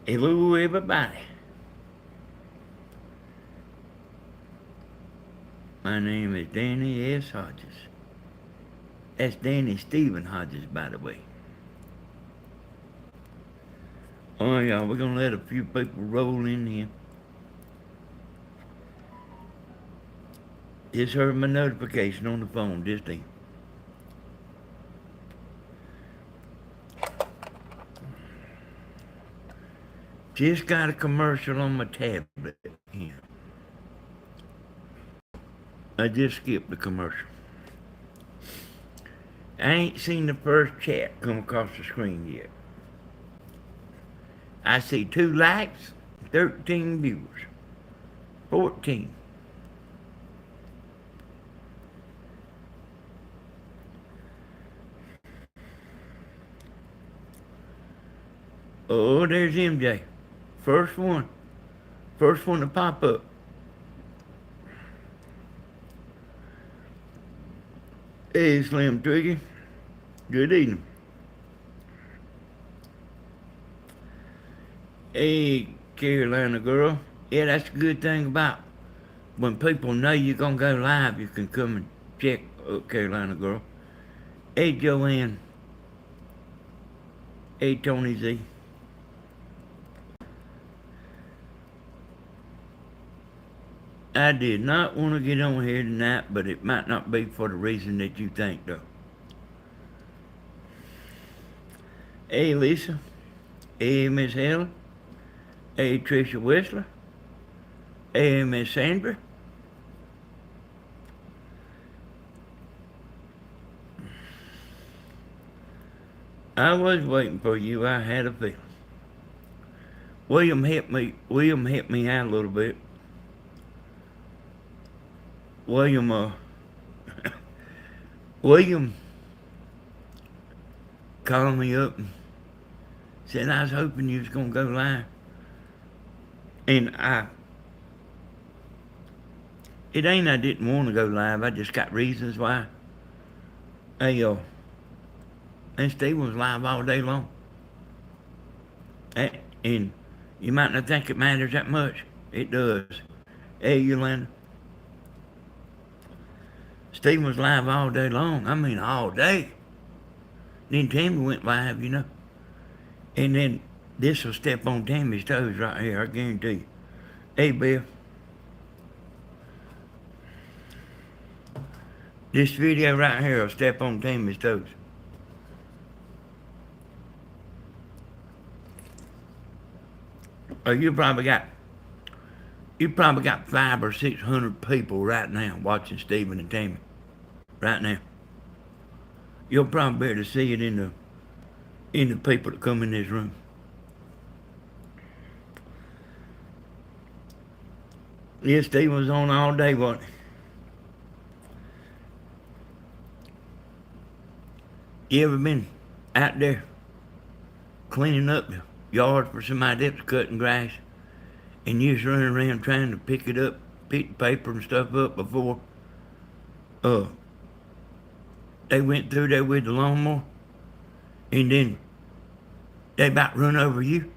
Hello, everybody. My name is Danny S. Hodges. That's Danny Stephen Hodges, by the way. Oh, y'all, we're going to let a few people roll in here. Just heard my notification on the phone just then. Just got a commercial on my tablet here. I just skipped the commercial. I ain't seen the first chat come across the screen yet. I see 2 likes, 13 viewers, 14. Oh, there's MJ. First one. First one to pop up. Hey, Slim Twiggy. Good evening. Hey, Carolina girl. Yeah, that's a good thing about when people know you're going to go live, you can come and check Carolina girl. Hey, Joanne. Hey, Tony Z. I did not want to get on here tonight, but it might not be for the reason that you think, though. Hey, Lisa. Hey, Miss Helen. Hey, Tricia Whistler. Hey, Miss Sandra. I was waiting for you. I had a feeling. William hit me out a little bit. William, William called me up and said I was hoping you was gonna go live. And it ain't I didn't want to go live. I just got reasons why. Hey, and Steve was live all day long. And you might not think it matters that much. It does. Hey, Yolanda. Steve was live all day long. I mean, all day. Then Tammy went live, you know. And then this will step on Tammy's toes right here, I guarantee you. Hey, Bill. This video right here will step on Tammy's toes. Oh, you probably got 500 or 600 people right now watching Stephen and Tammy. Right now. You'll probably be able to see it in the people that come in this room. Yeah, Steve was on all day, wasn't he? You ever been out there cleaning up the yard for somebody that's cutting grass and you just running around trying to pick it up, pick the paper and stuff up before they went through there with the lawnmower and then they about run over you?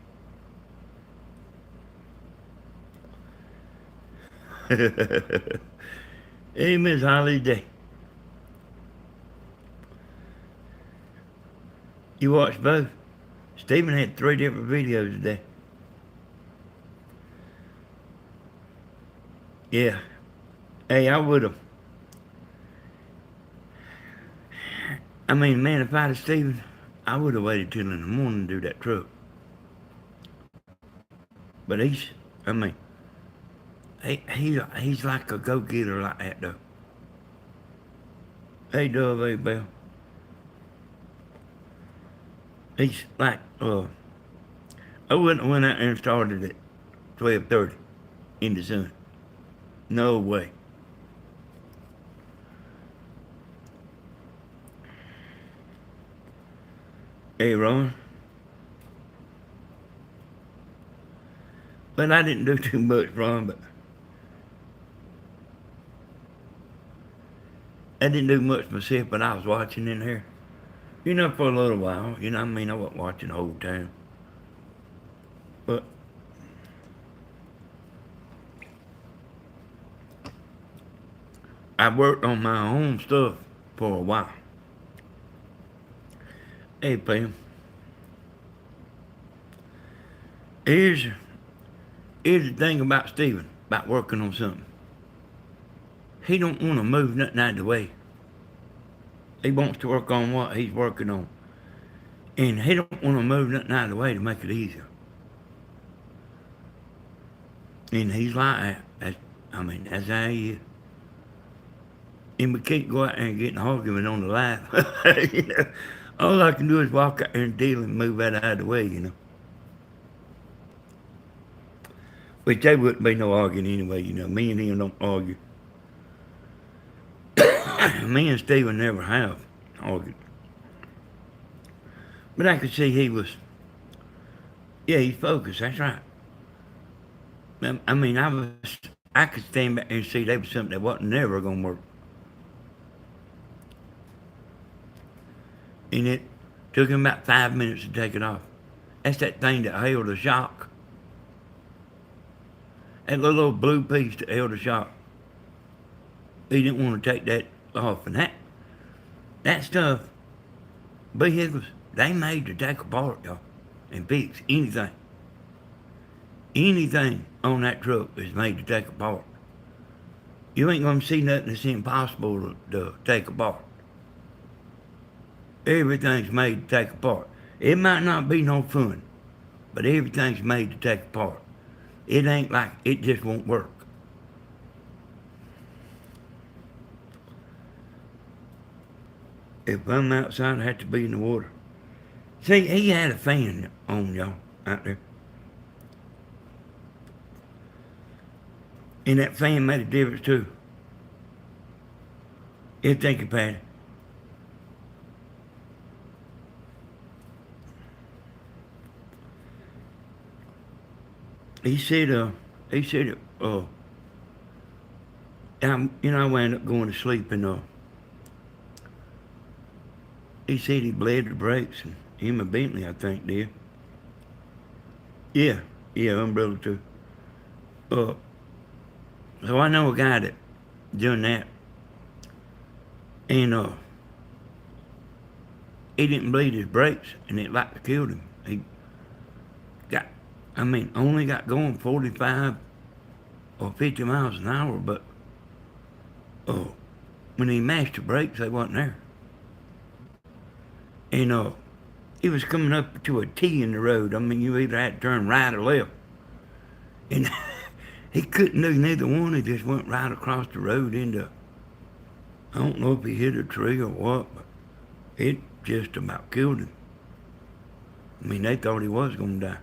Hey, Miss Holiday. You watched both? Stephen had 3 different videos today. Yeah. Hey, I would have. I mean, man, if I'd have Stephen, I would have waited till in the morning to do that truck. But I mean, he's like a go-getter like that, though. Hey, Dove, hey, Bell. He's like, I wouldn't have went out there and started at 12:30 in the sun. No way. Hey, Ron. But I didn't do too much, Ron, but I didn't do much myself, but I was watching in here. You know, for a little while. You know what I mean? I wasn't watching the whole time. But I worked on my own stuff for a while. Hey, Pam, here's, here's the thing about Stephen, about working on something. He don't want to move nothing out of the way. He wants to work on what he's working on. And he don't want to move nothing out of the way to make it easier. And he's like that. That's how he is. And we can't go out there and get in an argument on the live. You know, all I can do is walk out there and deal and move that out of the way, you know. Which there wouldn't be no arguing anyway, you know. Me and him don't argue. Me and Stephen never have argued. But I could see he was, yeah, he's focused, that's right. I could stand back and see there was something that wasn't never going to work. And it took him about 5 minutes to take it off. That's that thing that held the shock. That little old blue piece that held the shock. He didn't want to take that off. And that stuff, vehicles, they made to take apart, y'all, and fix anything. Anything on that truck is made to take apart. You ain't gonna see nothing that's impossible to take apart. Everything's made to take apart. It might not be no fun, but everything's made to take apart. It ain't like it just won't work. If I'm outside, I have to be in the water. See, he had a fan on, y'all, out there. And that fan made a difference too. Thank you, Patty. He said, I wound up going to sleep and he said he bled the brakes and him and Bentley, I think, did. Yeah, umbrella too. So I know a guy that done that. And he didn't bleed his brakes and it like killed him. He only got going 45 or 50 miles an hour, but when he mashed the brakes, they wasn't there. And he was coming up to a T in the road. You either had to turn right or left. And he couldn't do neither one. He just went right across the road into, I don't know if he hit a tree or what, but it just about killed him. They thought he was going to die.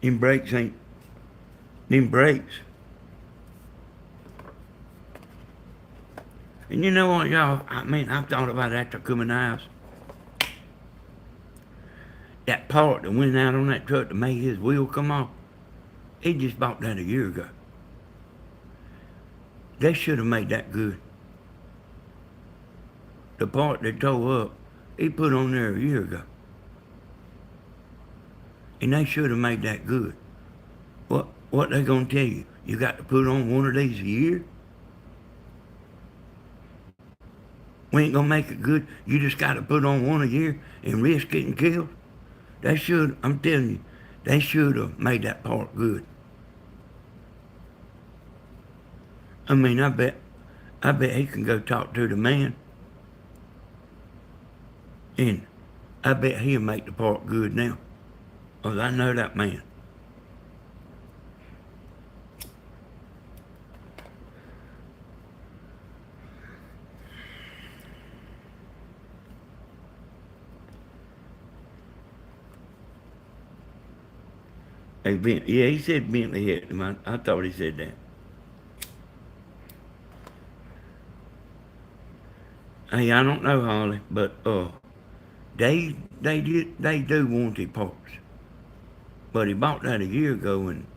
Them brakes. And you know what, y'all? I've thought about it after I come in the house. That part that went out on that truck that made his wheel come off, he just bought that a year ago. They should have made that good. The part that tore up, he put on there a year ago. And they should have made that good. What they gonna tell you? You got to put on one of these a year? We ain't gonna make it good. You just got to put on one a year and risk getting killed? I'm telling you, they should have made that part good. I bet he can go talk to the man. And I bet he'll make the part good now. 'Cause I know that man. He said Bentley hit him. I thought he said that. Hey, I don't know, Holly, but they do warranty parts. But he bought that a year ago, and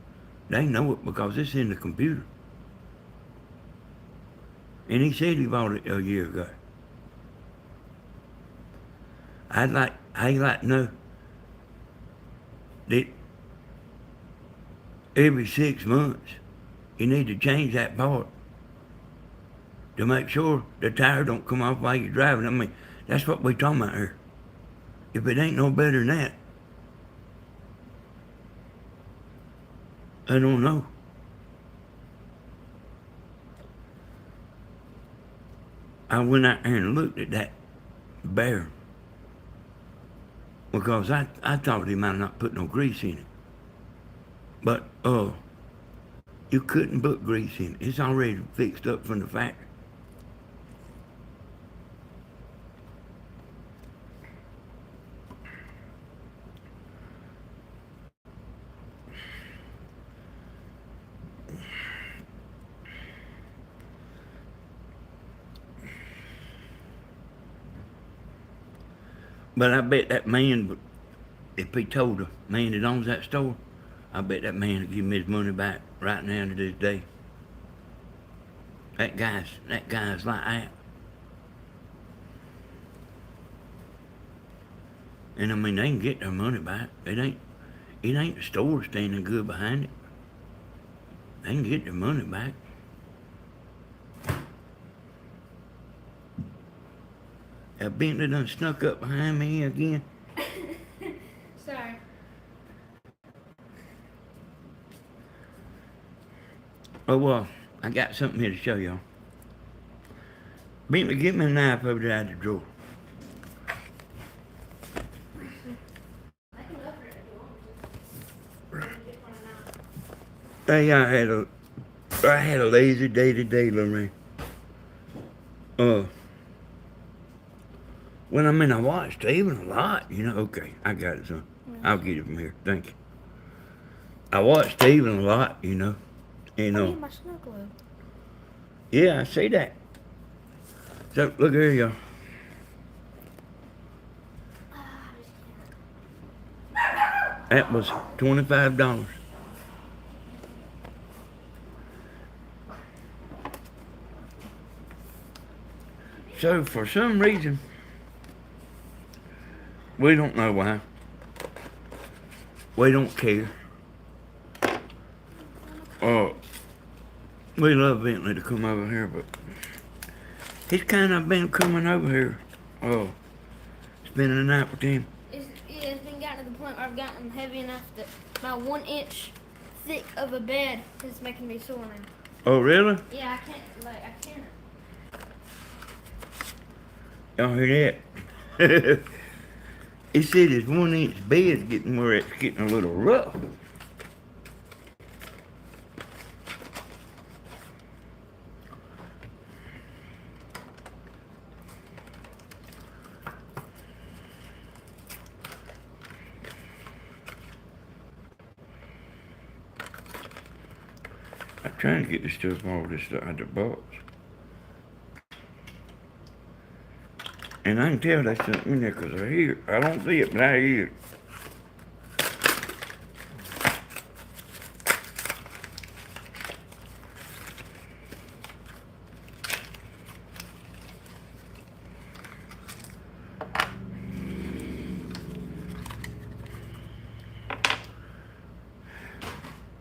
they know it because it's in the computer. And he said he bought it a year ago. I'd like to know that every 6 months, you need to change that part to make sure the tire don't come off while you're driving. I mean, that's what we talking about here. If it ain't no better than that, I don't know. I went out there and looked at that bear because I thought he might not put no grease in it. But you couldn't put grease in it. It's already fixed up from the factory. But I bet that man, if he told the man that owns that store, I bet that man would give him his money back right now to this day. That guy's like that. And I mean, they can get their money back. It ain't the store standing good behind it. They can get their money back. That Bentley done snuck up behind me again. Sorry. Oh, well, I got something here to show y'all. Bentley, get me a knife over there out of the drawer. I can open it if you want me to. Get one now. Hey, I had a lazy day today, Lorraine. Well, I mean, I watched Steven a lot, you know. Okay, I got it, son. I'll get it from here. Thank you. I watched Steven a lot, you know. And, I need my snow globe. yeah, I see that. So, look here, y'all. That was $25. So, for some reason, we don't know why. We don't care. We love Bentley to come over here, but he's kind of been coming over here. Spending the night with him. It's been gotten to the point where I've gotten heavy enough that my 1 inch thick of a bed is making me sore now. Oh, really? Yeah, I can't. Y'all hear that? He said his 1 inch bed's getting where it's getting a little rough. I'm trying to get this stuff all this out of the box. And I can tell that's something in there because I don't see it, but I hear it.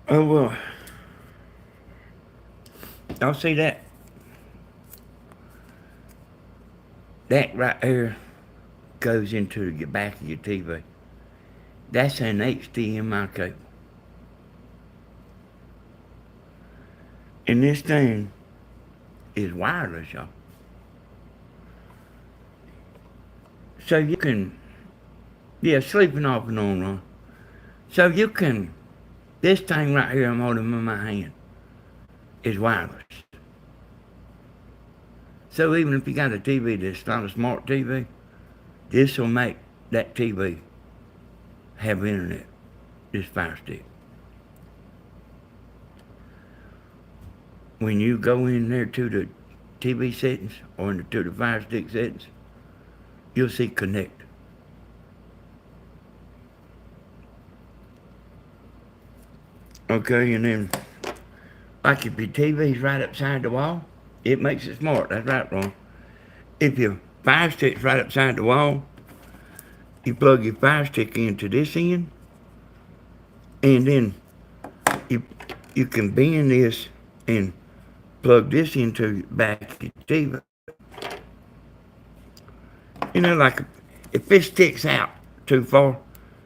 Oh, well. Y'all see that? That right there goes into the back of your TV. That's an HDMI cable. And this thing is wireless, y'all. So you can, sleeping off and on, Ron. So you can, this thing right here I'm holding in my hand is wireless. So even if you got a TV that's not a smart TV, this will make that TV have internet, this Fire Stick. When you go in there to the TV settings or to the Fire Stick settings, you'll see connect. Okay, and then like if your TV's right upside the wall, it makes it smart. That's right, Ron. If your Fire Stick's right upside the wall, you plug your Fire Stick into this end, and then you you can bend this and plug this into back your TV. You know, like if it sticks out too far,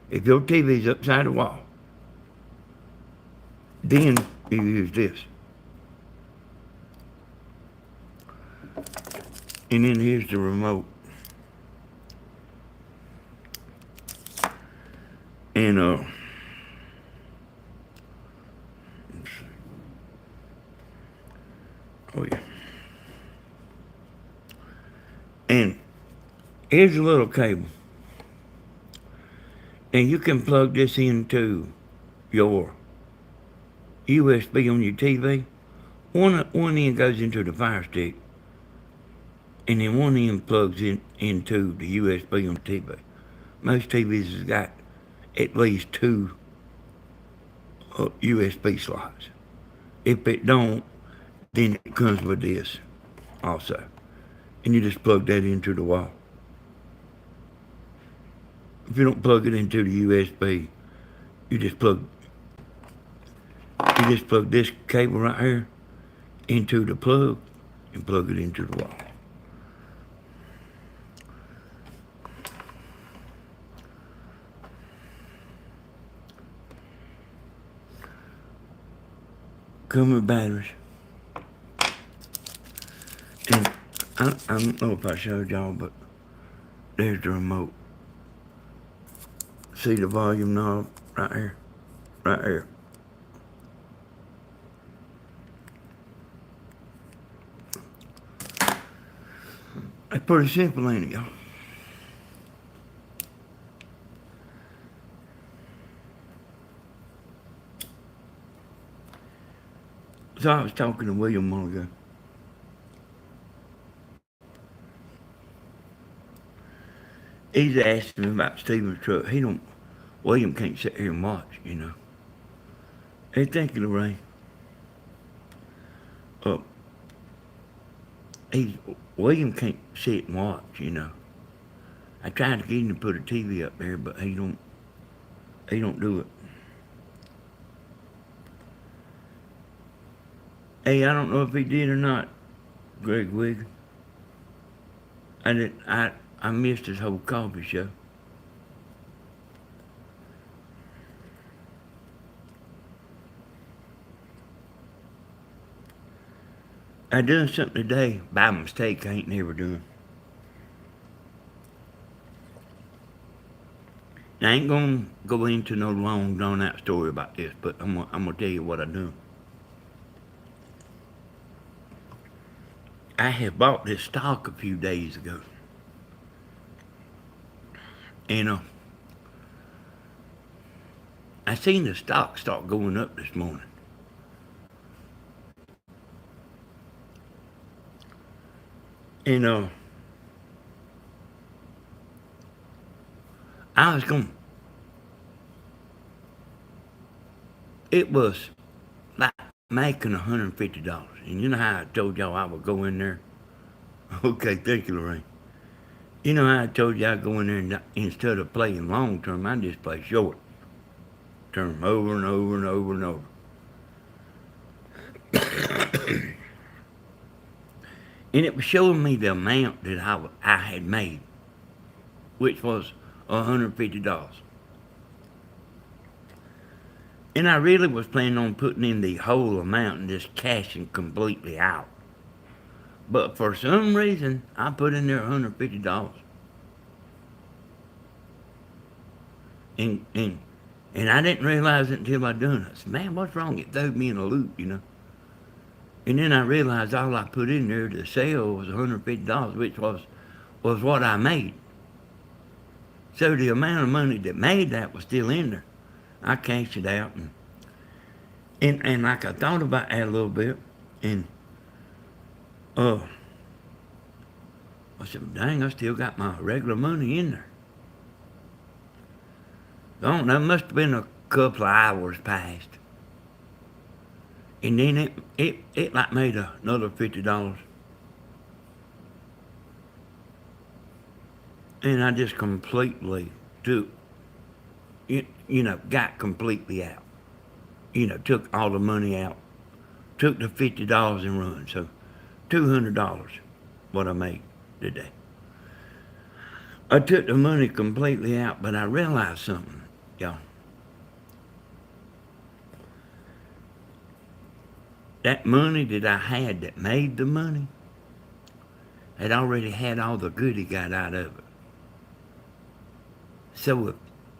if your TV's upside the wall, then you use this. And then here's the remote. And oh yeah. And here's a little cable. And you can plug this into your USB on your TV. One end goes into the Fire Stick, and then one end plugs into the USB on the TV. Most TVs has got at least two USB slots. If it don't, then it comes with this also. And you just plug that into the wall. If you don't plug it into the USB, you just plug this cable right here into the plug and plug it into the wall. Come with batteries. And I don't know if I showed y'all, but there's the remote. See the volume knob right here? Right here. It's pretty simple, ain't it, y'all? So I was talking to William a while ago. He's asking me about Steven's truck. William can't sit here and watch, you know. Hey, thank you, Lorraine. Uh, William can't sit and watch, you know. I tried to get him to put a TV up there, but he don't do it. Hey, I don't know if he did or not, Greg Wig. I missed his whole coffee show. I done something today by mistake I ain't never done. I ain't gonna go into no long drawn out story about this, but I'm gonna tell you what I done. I had bought this stock a few days ago. And I seen the stock start going up this morning. And I was going. It was like making $150. And you know how I told y'all I would go in there? Okay, thank you, Lorraine. You know how I told you I'd go in there and instead of playing long term, I just play short term over and over and over and over. And it was showing me the amount that I had made, which was $150. And I really was planning on putting in the whole amount and just cashing completely out. But for some reason, I put in there $150. And I didn't realize it until I done it. I said, man, what's wrong? It threw me in a loop, you know. And then I realized all I put in there to sell was $150, which was what I made. So the amount of money that made that was still in there. I cashed it out and like I thought about that a little bit, and I said, dang, I still got my regular money in there. I don't know, must have been a couple of hours past. And then it like made another $50. And I just completely got completely out. took all the money out, took the $50 and run. So $200, what I made today. I took the money completely out, but I realized something, y'all. That money that I had that made the money had already had all the good he got out of it. So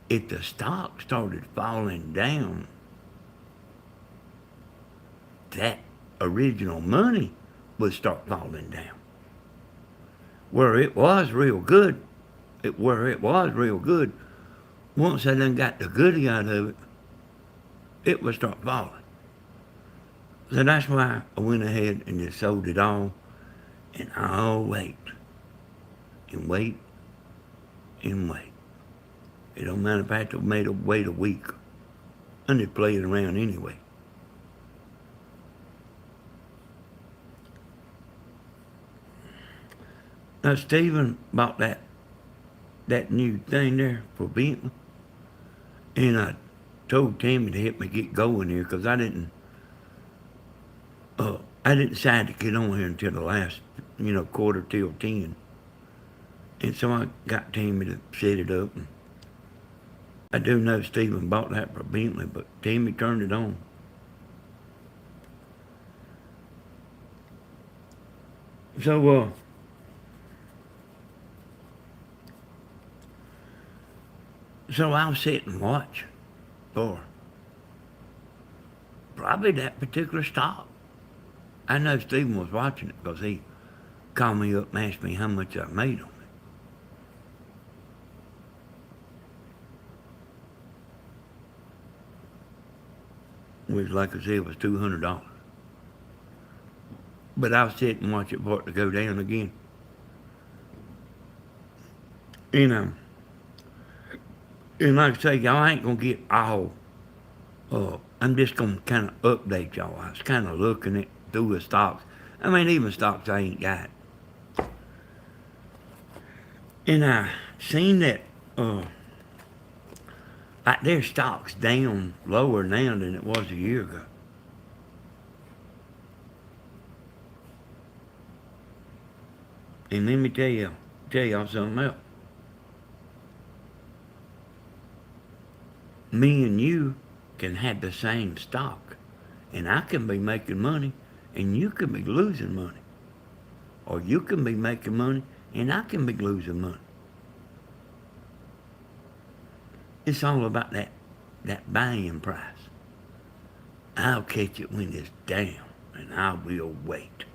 if the stock started falling down, that original money would start falling down. Where it was real good, once I done got the goodie out of it, it would start falling. So that's why I went ahead and just sold it all, and I'll wait, and wait, and wait. It don't matter if I have to wait a week. I'm just playing around anyway. Now, Stephen bought that new thing there for Bentley, and I told Tammy to help me get going here because I didn't decide to get on here until the last, quarter till 10. And so I got Tammy to set it up. And I do know Stephen bought that for Bentley, but Tammy turned it on. So, I'll sit and watch for probably that particular stock. I know Stephen was watching it because he called me up and asked me how much I made on it. Which, like I said, was $200. But I'll sit and watch it for it to go down again. And like I say, y'all ain't gonna get all. I'm just gonna kind of update y'all. I was kind of looking at through the stocks. I mean, even stocks I ain't got. And I seen that like their stock's down lower now than it was a year ago. And let me tell y'all something else. Me and you can have the same stock, and I can be making money, and you can be losing money. Or you can be making money, and I can be losing money. It's all about that buying price. I'll catch it when it's down, and I will wait.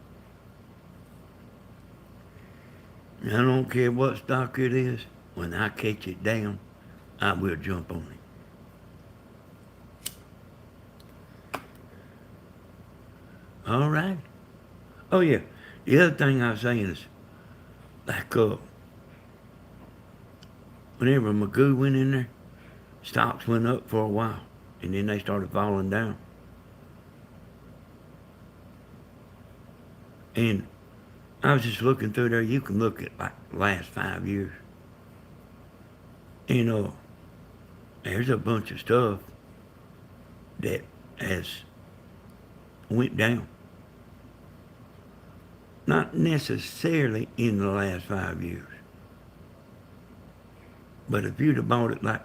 I don't care what stock it is. When I catch it down, I will jump on it. All right. Oh, yeah. The other thing I was saying is, like, whenever Magoo went in there, stocks went up for a while, and then they started falling down. And I was just looking through there. You can look at, like, the last 5 years. And, there's a bunch of stuff that has went down. Not necessarily in the last 5 years. But if you'd have bought it like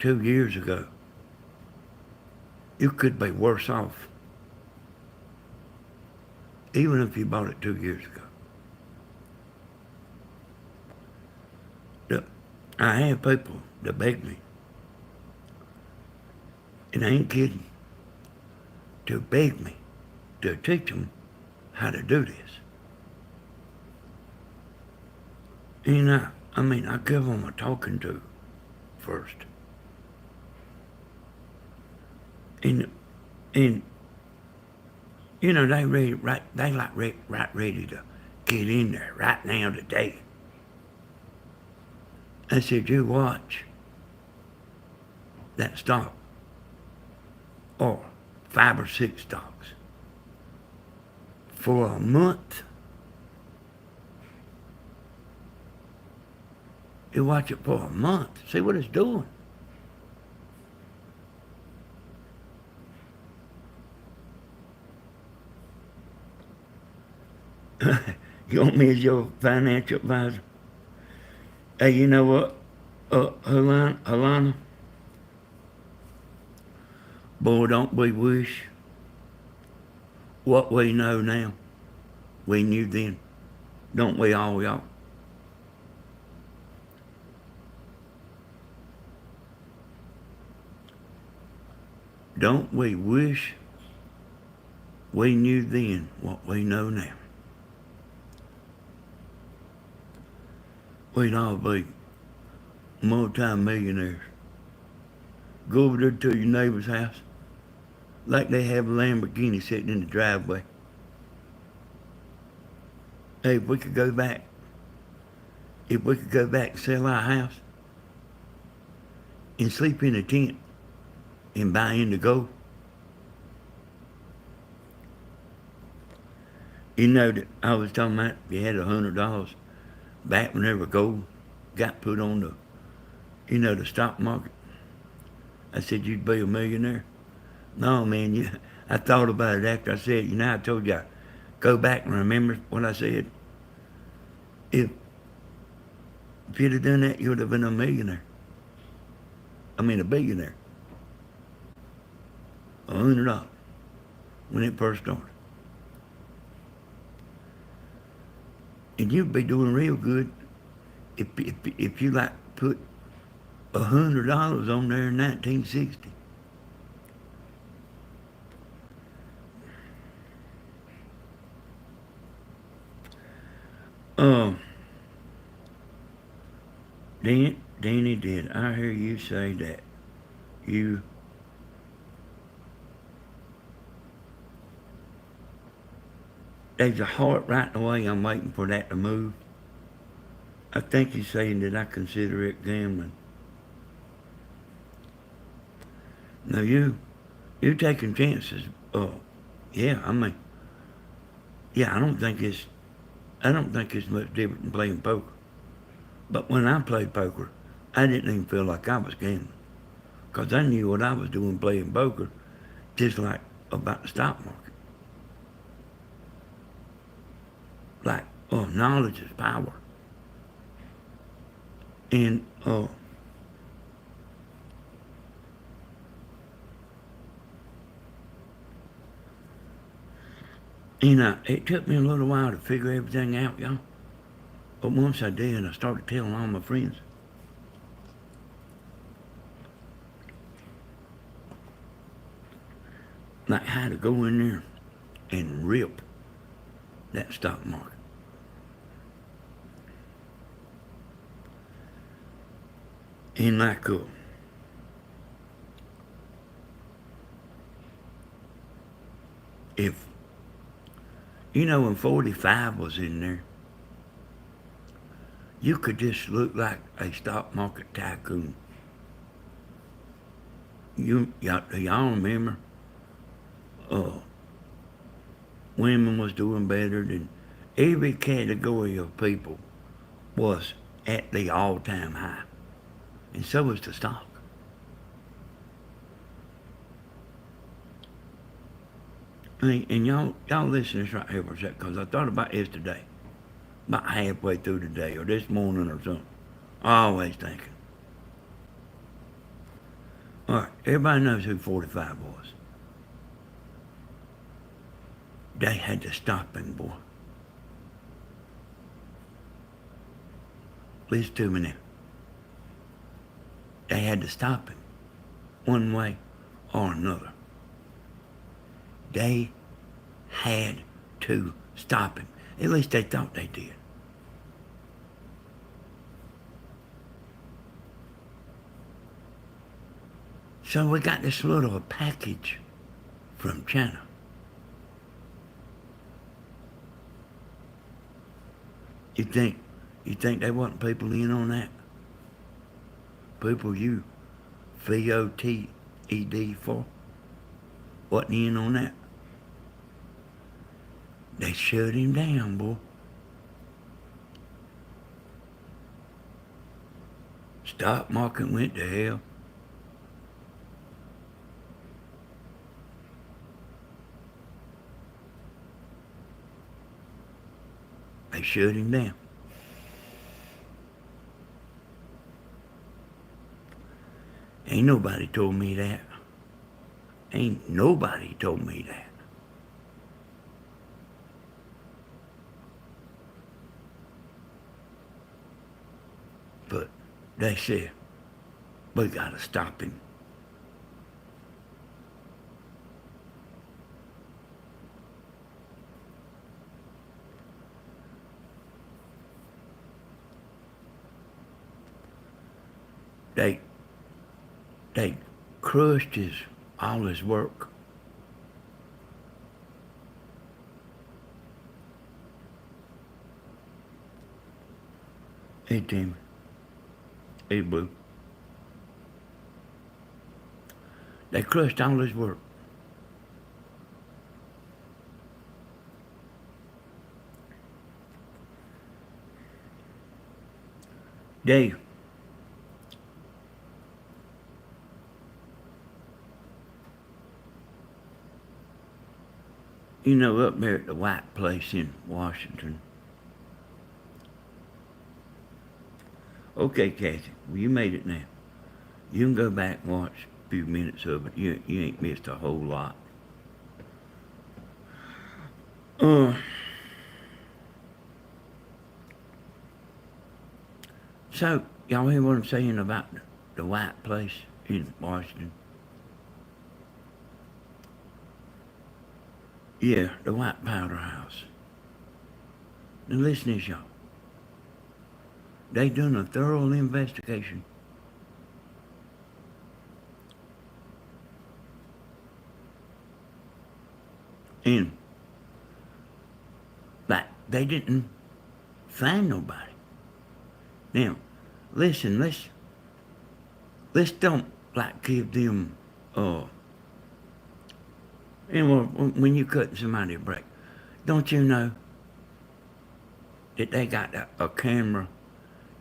2 years ago, you could be worse off. Even if you bought it 2 years ago. Look, I have people that beg me, and I ain't kidding, to beg me to teach them how to do this. And I give them a talking to first. And they ready to get in there right now today. I said, you watch that stock, or 5 or 6 stocks, for a month. You watch it for a month, see what it's doing. You want me as your financial advisor? Hey, you know what, Alana? Boy, don't we wish what we know now we knew then. Don't we all, y'all? Don't we wish we knew then what we know now? We'd all be multi-millionaires. Go over there to your neighbor's house like they have a Lamborghini sitting in the driveway. Hey, if we could go back and sell our house and sleep in a tent and buy in the gold, you know that I was talking about if you had $100 back whenever gold got put on the stock market. I said you'd be a millionaire. No, man, I thought about it after I said it. I told you, go back and remember what I said. If you'd have done that, you would have been a millionaire. I mean, a billionaire. $100 when it first started. And you'd be doing real good if you like put $100 on there in 1960. Um, Danny, did I hear you say that you there's a heart right in the way I'm waiting for that to move? I think he's saying that I consider it gambling. No, you taking chances. Yeah, I mean, yeah, I don't think it's much different than playing poker. But when I played poker, I didn't even feel like I was gambling. Because I knew what I was doing playing poker, just like about the stock market. Like, knowledge is power. And, it took me a little while to figure everything out, y'all. But once I did, I started telling all my friends. Like how to go in there and rip that stock market. And like, if, when 45 was in there, you could just look like a stock market tycoon. Y'all remember? Women was doing better than every category of people was at the all-time high. And so was the stock. And y'all listen to this right here for a second, because I thought about this today. About halfway through the day, or this morning or something. Always thinking. Alright, everybody knows who 45 was. They had to stop him, boy. Listen to me now. They had to stop him, one way or another. They had to stop him. At least they thought they did. So we got this little package from China. You think they wasn't people in on that? People you voted for wasn't in on that? They shut him down, boy. Stock market went to hell. shut him down. Ain't nobody told me that. Ain't nobody told me that. But they said, we gotta stop him. They crushed all his work. Hey, Timmy. Hey, Blue. They crushed all his work. Dave. You know, up there at the White Place in Washington. Okay, Kathy, well, you made it now. You can go back and watch a few minutes of it. You ain't missed a whole lot. So, y'all hear what I'm saying about the White Place in Washington? Yeah, the White Powder House. Now listen to this, y'all. They done a thorough investigation. And, like, they didn't find nobody. Now, listen, let's don't, like, give them, and when you cutting somebody a break, don't you know that they got a camera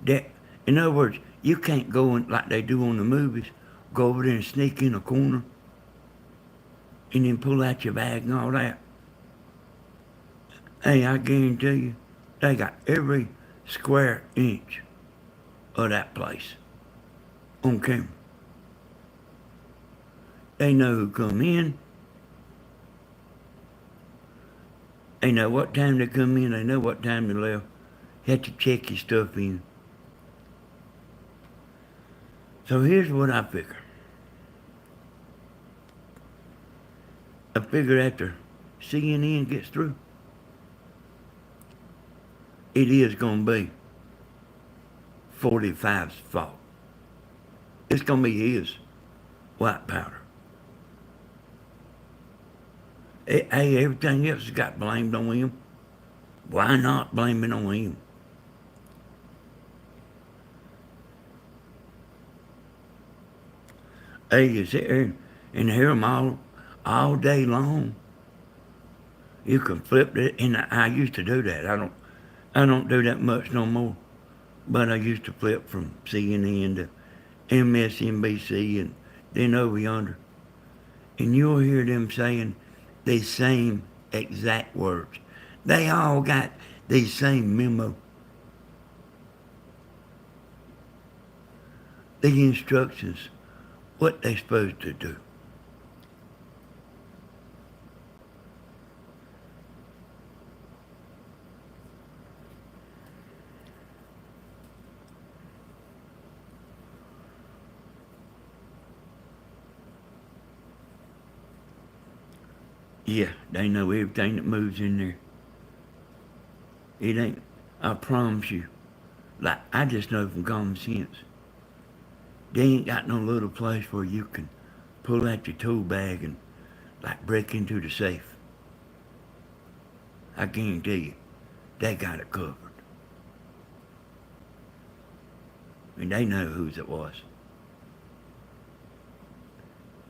that, in other words, you can't go in like they do on the movies, go over there and sneak in a corner and then pull out your bag and all that. Hey, I guarantee you, they got every square inch of that place on camera. They know who come in. They know what time they come in. They know what time they left. You have to check your stuff in. So here's what I figure. I figure after CNN gets through, it is going to be 45's fault. It's going to be his white powder. Hey, everything else has got blamed on him. Why not blame it on him? Hey, you sit there and hear them all day long. You can flip it, and I used to do that. I don't do that much no more. But I used to flip from CNN to MSNBC and then over yonder. And you'll hear them saying the same exact words. They all got the same memo. The instructions, what they supposed to do. Yeah, they know everything that moves in there. It ain't, I promise you. Like, I just know from common sense. They ain't got no little place where you can pull out your tool bag and, like, break into the safe. I guarantee you, they got it covered. And they know whose it was.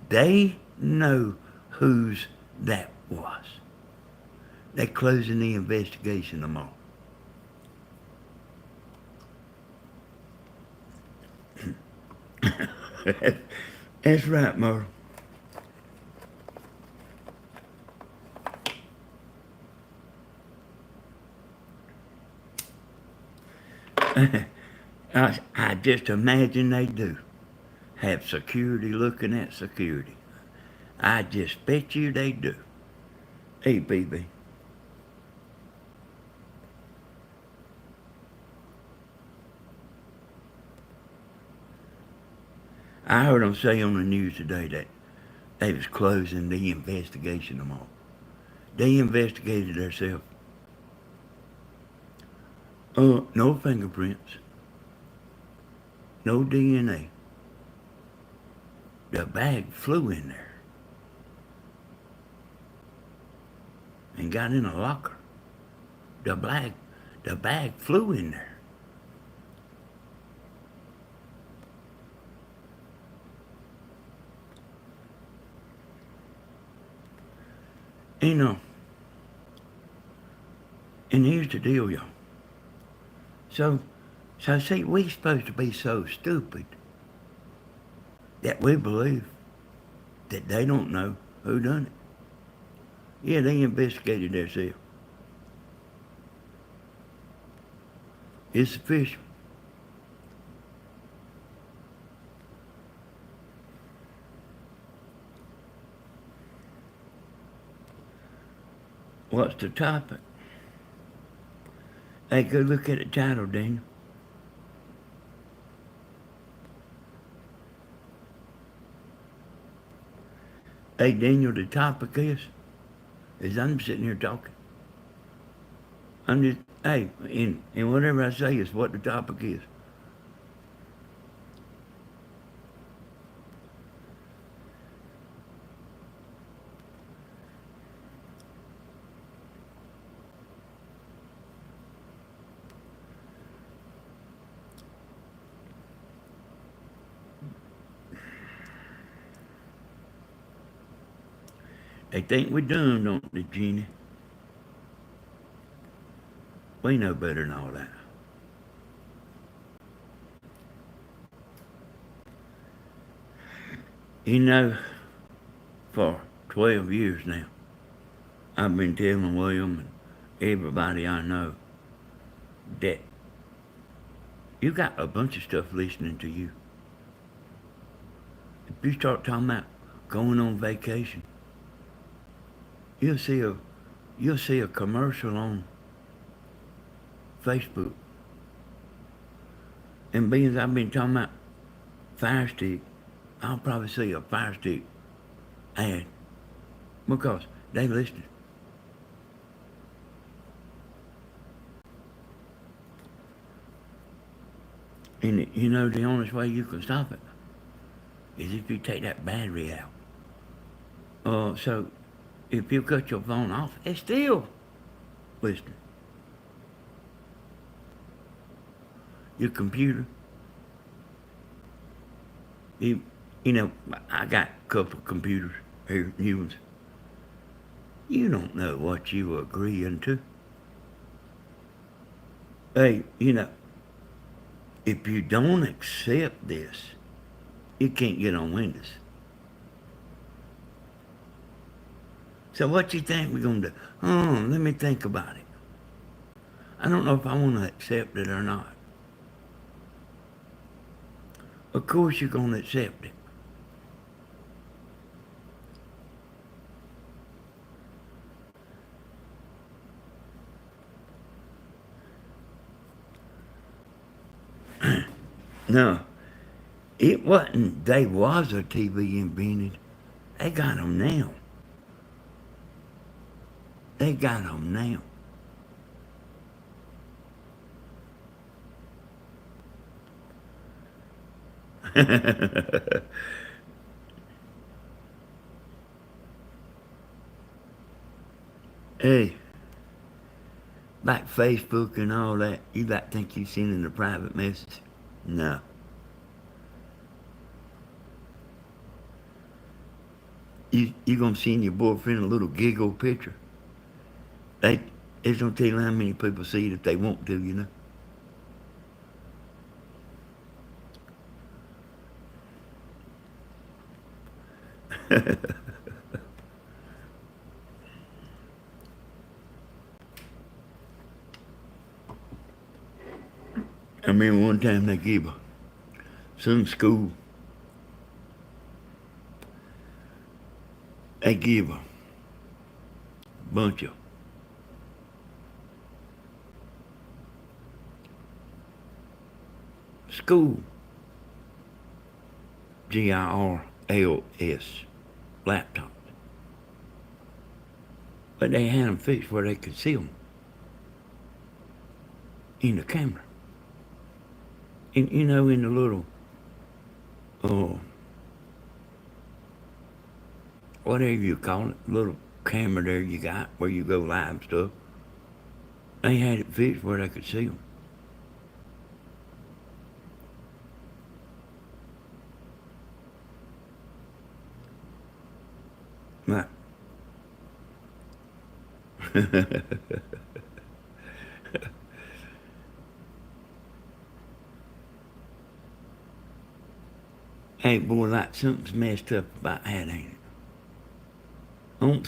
They know whose that was. They're closing the investigation tomorrow. That's right, Myrtle. I just imagine they do. Have security looking at security. I just bet you they do. Hey, baby. I heard them say on the news today that they was closing the investigation tomorrow. They investigated themselves. No fingerprints, no DNA. The bag flew in there and got in a locker. The bag, the bag flew in there. You know, and here's the deal, y'all. So, so see, we supposed to be so stupid that we believe that they don't know who done it. Yeah, they investigated themselves. It's official. What's the topic? Hey, go look at the title, Daniel. Hey, Daniel, the topic is I'm sitting here talking. I'm just, hey, and whatever I say is what the topic is. They think we're dumb, don't they, Jeannie? We know better than all that. You know, for 12 years now, I've been telling William and everybody I know that you got a bunch of stuff listening to you. If you start talking about going on vacation, you'll see a commercial on Facebook. And being I've been talking about Fire Stick, I'll probably see a Fire Stick ad because they listening. And you know the only way you can stop it is if you take that battery out. So if you cut your phone off, it's still listening. Your computer. You know, I got a couple of computers here, new ones. You don't know what you agreeing to. Hey, you know, if you don't accept this, you can't get on Windows. So what you think we're gonna do? Oh, let me think about it. I don't know if I want to accept it or not. Of course you're gonna accept it. No, it wasn't. They was a TV invented. They got 'em now. They got 'em now. Hey, like Facebook and all that, you like think you sending a private message? No. You gonna send your boyfriend a little giggle picture? They it's gonna tell you how many people see it if they want to, you know. remember one time they gave some school, they give a bunch of school GIRLS laptops. But they had them fixed where they could see them in the camera. And you know, in the little, whatever you call it, little camera there you got where you go live stuff. They had it fixed where they could see them. Right. Hey, boy, like something's messed up about that, ain't it? I don't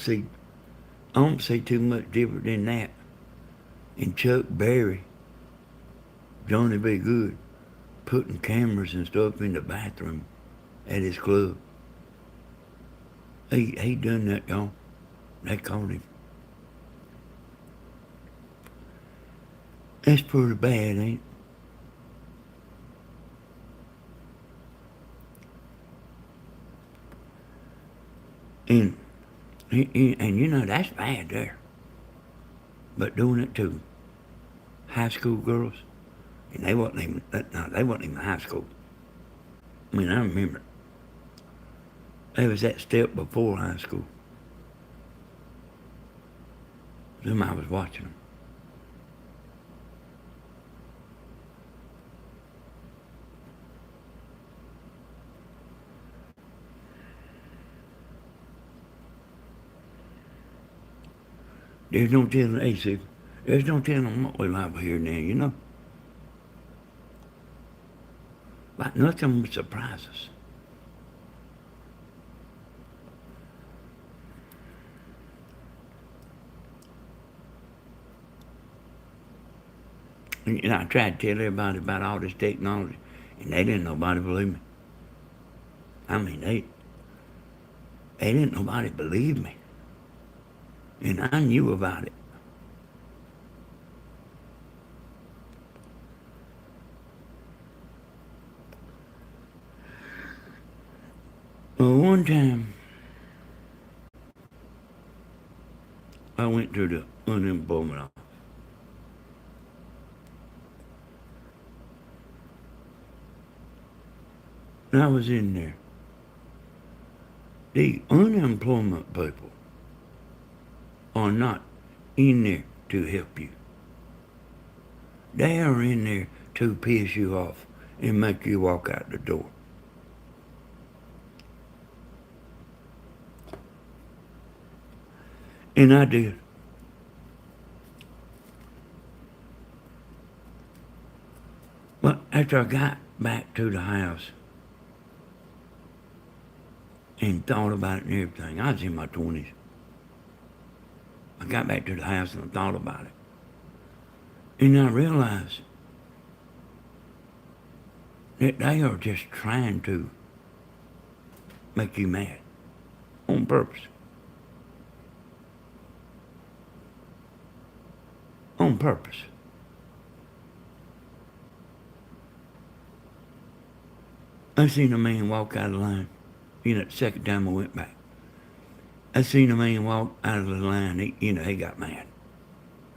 see too much different than that. And Chuck Berry, Johnny B. Good, putting cameras and stuff in the bathroom at his club. He done that, y'all. They caught him. That's pretty bad, ain't it? And you know, that's bad there. But doing it to high school girls, and they wasn't even high school. I mean, I remember there was that step before high school. Somebody was watching them. There's no telling, hey, see, there's no telling what we live here now, you know? Like nothing would surprise us. And you know, I tried to tell everybody about all this technology, and they didn't nobody believe me. I mean, they didn't nobody believe me. And I knew about it. Well, one time, I went to the unemployment office. And I was in there. The unemployment people are not in there to help you. They are in there to piss you off and make you walk out the door. And I did. Well, after I got back to the house and thought about it and everything, I was in my 20s. I got back to the house and I thought about it. And I realized that they are just trying to make you mad on purpose. On purpose. I seen a man walk out of the line. You know, the second time I went back. I seen a man walk out of the line. He got mad.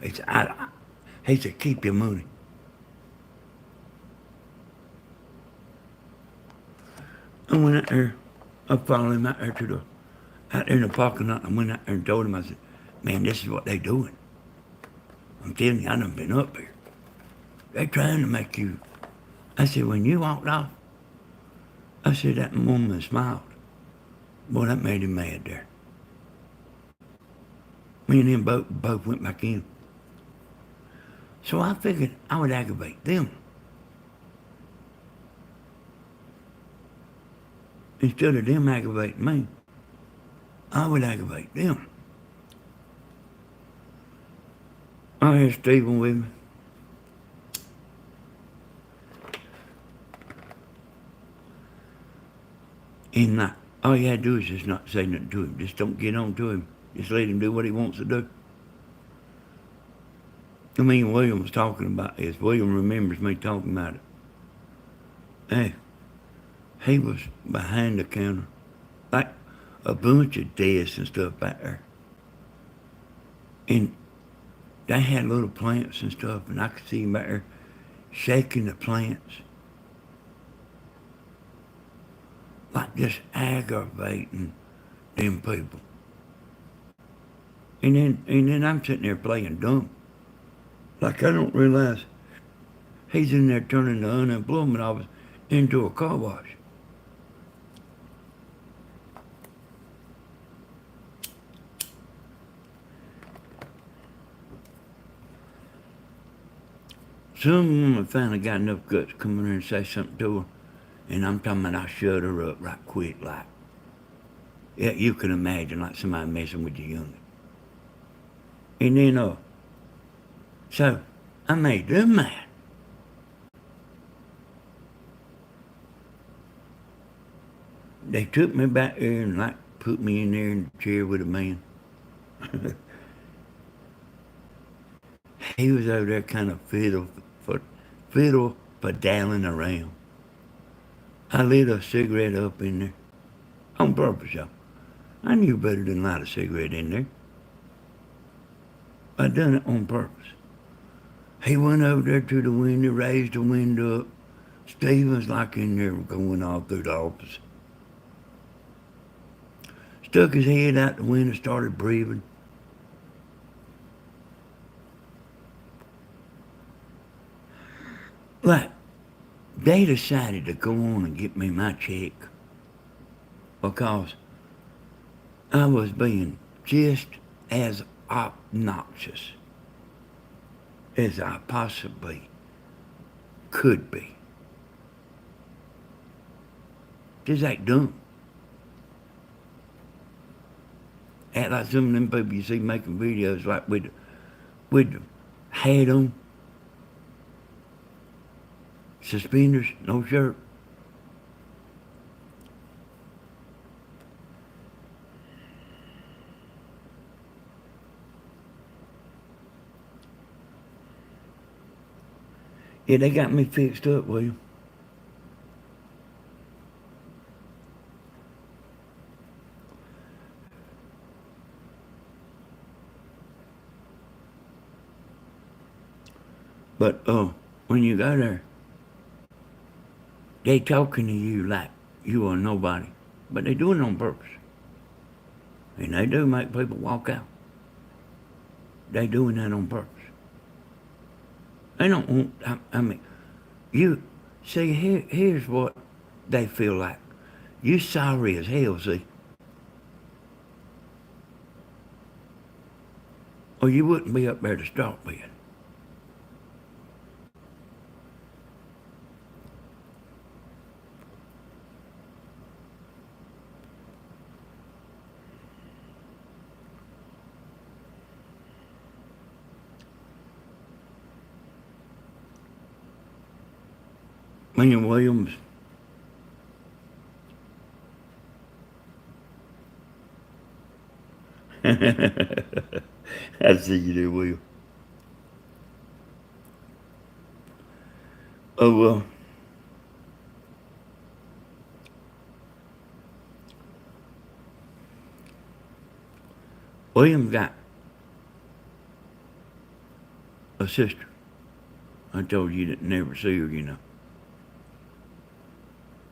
He said, keep your money. I went out there. I followed him out there out there in the parking lot. I went out there and told him, I said, man, this is what they doing. I'm telling you, I done been up here. They trying to make you. I said, when you walked off, I said, that woman smiled. Boy, that made him mad there. Me and him both went back in. So I figured I would aggravate them. Instead of them aggravating me, I would aggravate them. I had Stephen with me. And like, all you had to do is just not say nothing to him. Just don't get on to him. Just let him do what he wants to do. I mean, William was talking about this. William remembers me talking about it. Hey, he was behind the counter, like a bunch of desks and stuff back there. And they had little plants and stuff, and I could see him back there shaking the plants. Like just aggravating them people. And then I'm sitting there playing dumb. Like I don't realize he's in there turning the unemployment office into a car wash. Some woman finally got enough guts to come in there and say something to her, and I'm talking about I shut her up right quick, like. Yeah, you can imagine like somebody messing with your youngin'. And then, so I made them mad. They took me back there and like put me in there in the chair with a man. He was over there kind of fiddle pedaling around. I lit a cigarette up in there. On purpose, y'all. I knew better than light a cigarette in there. I done it on purpose. He went over there to the window, raised the window up. Steve was like in there going all through the office. Stuck his head out the window, started breathing. Like, they decided to go on and get me my check because I was being just as obnoxious as I possibly could be. Just act dumb. Act like some of them people you see making videos like with the hat on, suspenders, no shirt. Yeah, they got me fixed up, William. But when you go there, they talking to you like you are nobody. But they do it on purpose. And they do make people walk out. They doing that on purpose. They don't want, I mean, you, see, here's what they feel like. You sorry as hell, see. Or you wouldn't be up there to start with. Me and Williams, I see you there, William. Oh, well, William got a sister. I told you that never see her, you know.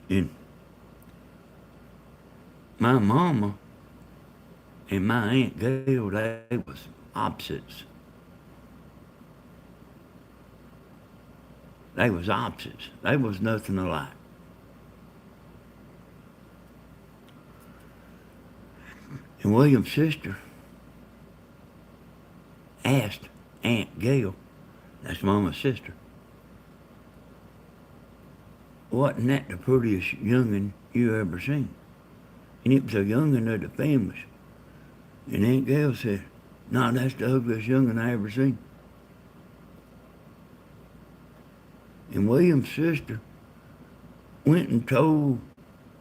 And my mama and my Aunt Gail, they was opposites. They was opposites. They was nothing alike. And William's sister asked Aunt Gail, that's Mama's sister, wasn't that the prettiest young'un you ever seen? And it was a young'un of the families. And Aunt Gail said, no, that's the ugliest young'un I ever seen. And William's sister went and told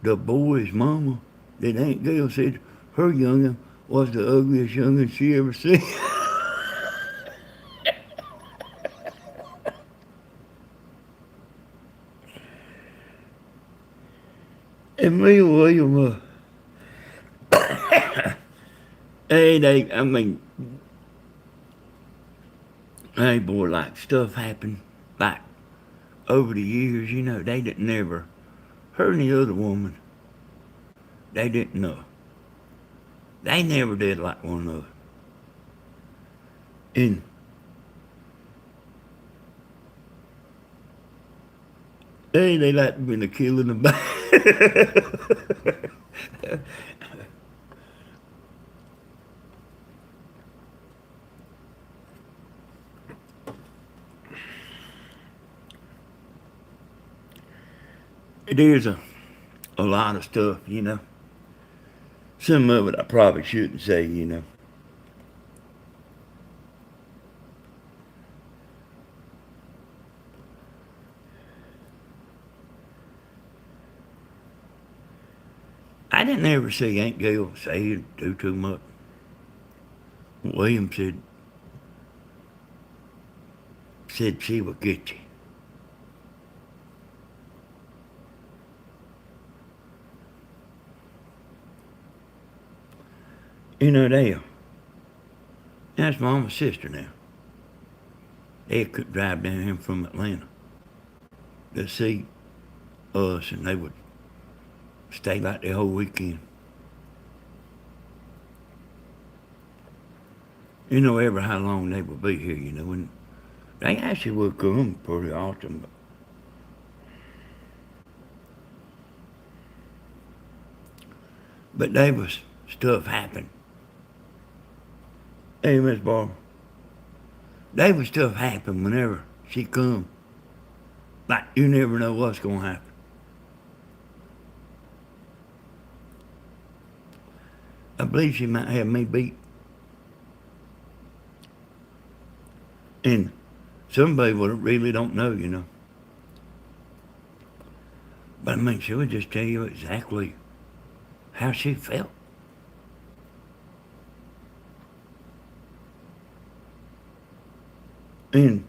the boy's mama, that Aunt Gail said her young'un was the ugliest young'un she ever seen. And me and William, I mean, hey boy, like stuff happened, like over the years, they didn't never hurt any other woman. They didn't know. They never did like one another. And they like been a killing about. There's a lot of stuff. Some of it I probably shouldn't say. I didn't ever see Aunt Gail say or do too much. William said she would get you. That's Mama's sister now. They could drive down here from Atlanta to see us, and they would stay like the whole weekend. Ever how long they would be here, and they actually would come pretty often. But there was stuff happened. Hey, Miss Barbara. There was stuff happen whenever she come. Like, you never know what's going to happen. I believe she might have me beat. And somebody really don't know. But I mean, she would just tell you exactly how she felt. And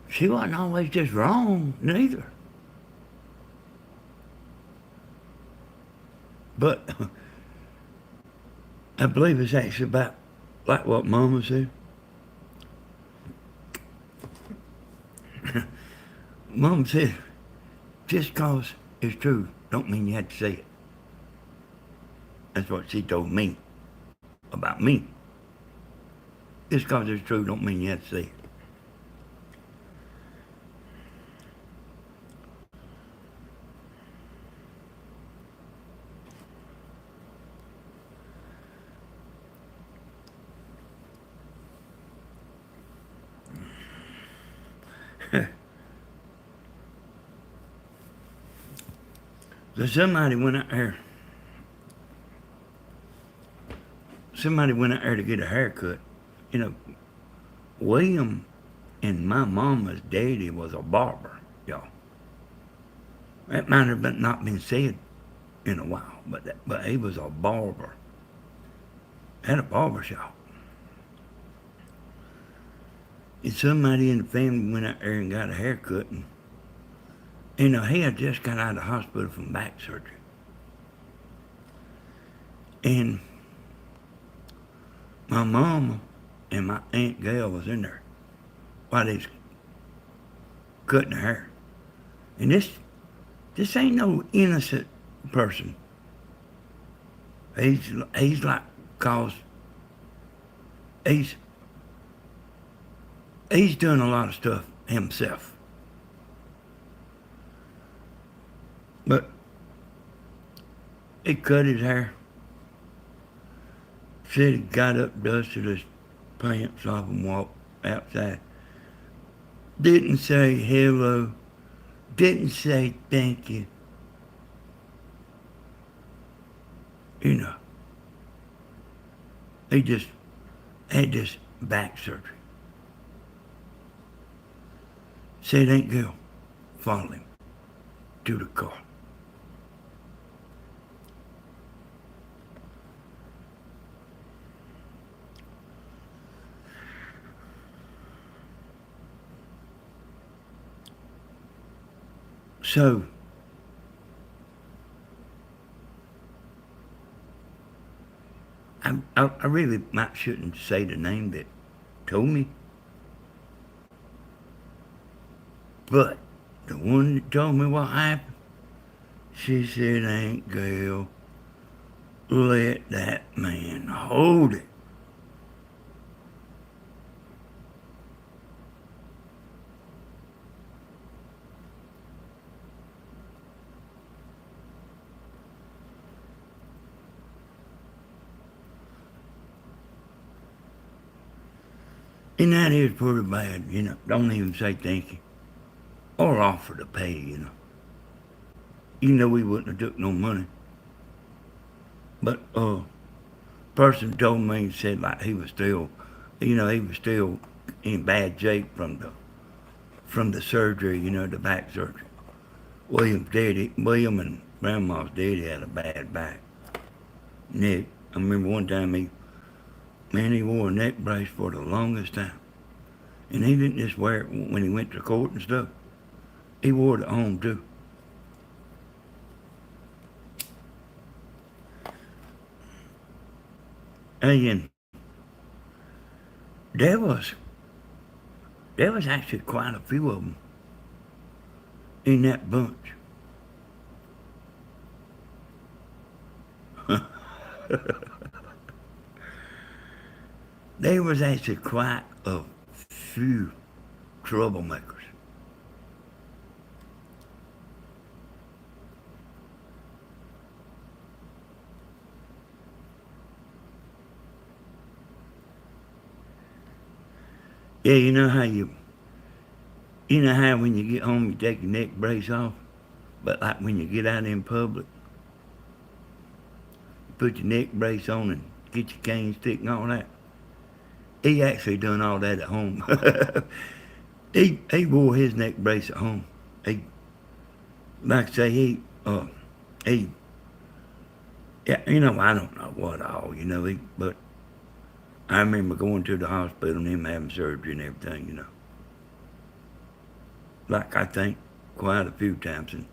she wasn't always just wrong, neither. But I believe it's actually about like what Mama said. Mom said, just cause it's true don't mean you have to say it. That's what she told me about me. Just cause it's true don't mean you have to say it. So somebody went out there to get a haircut. William and my mama's daddy was a barber, y'all. That might have not been said in a while, but he was a barber. Had a barber shop. And somebody in the family went out there and got a haircut, and he had just got out of the hospital from back surgery. And my mama and my Aunt Gail was in there while they was cutting her hair. And this ain't no innocent person. He's like, cause he's doing a lot of stuff himself. But he cut his hair. Said he got up, dusted his pants off and walked outside. Didn't say hello. Didn't say thank you. He just had this back surgery. Said Aunt Gail followed him to the car. So, I really might shouldn't say the name that told me, but the one that told me what happened, she said, Aunt Gail, let that man hold it. And that is pretty bad, you know. Don't even say thank you. Or offer to pay, you know. You know he wouldn't have took no money. But person told me, said like he was still, you know, he was still in bad shape from the surgery, you know, the back surgery. William and Grandma's daddy had a bad back. Nick, I remember one time he wore a neck brace for the longest time. And he didn't just wear it when he went to court and stuff. He wore it at home too. And there was there was actually quite a few of them in that bunch. There was actually quite a few troublemakers. Yeah, you know how when you get home you take your neck brace off, but like when you get out in public, you put your neck brace on and get your cane stick and all that. He actually done all that at home. he wore his neck brace at home. He, like I say, he, yeah, you know, I don't know what all, you know, but I remember going to the hospital and him having surgery and everything, you know. Like I think quite a few times, and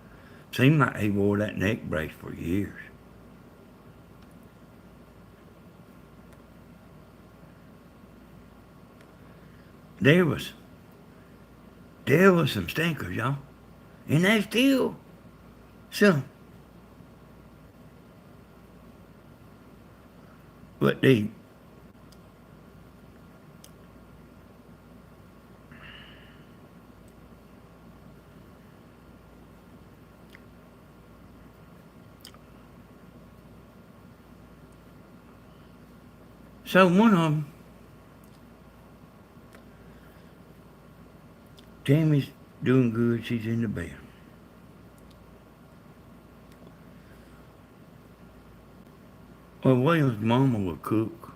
seemed like he wore that neck brace for years. There was there was some stinkers, y'all, and there's still some. But they so one of them, Tammy's doing good. She's in the bed. Well, William's mama would cook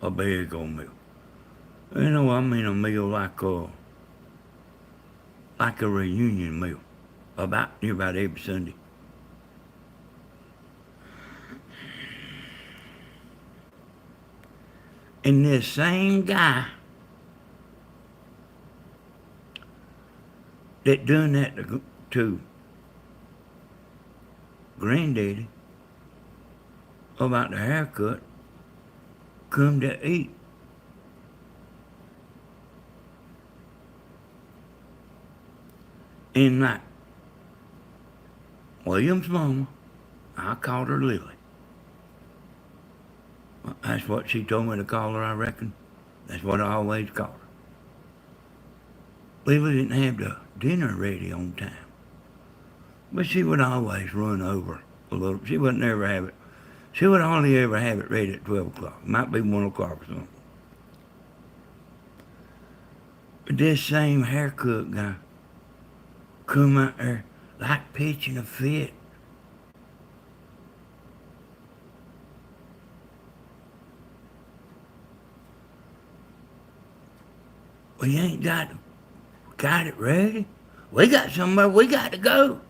a big old meal. You know, I mean a meal like a reunion meal, about every Sunday. And this same guy that done that to Granddaddy about the haircut come to eat. And like William's mama, I called her Lily. That's what she told me to call her, I reckon. That's what I always called her. Lily didn't have the dinner ready on time. But she would always run over a little. She wouldn't ever have it. She would hardly ever have it ready at 12 o'clock. Might be 1 o'clock or something. But this same haircut guy come out there like pitching a fit. We ain't got it ready. We got somewhere we got to go.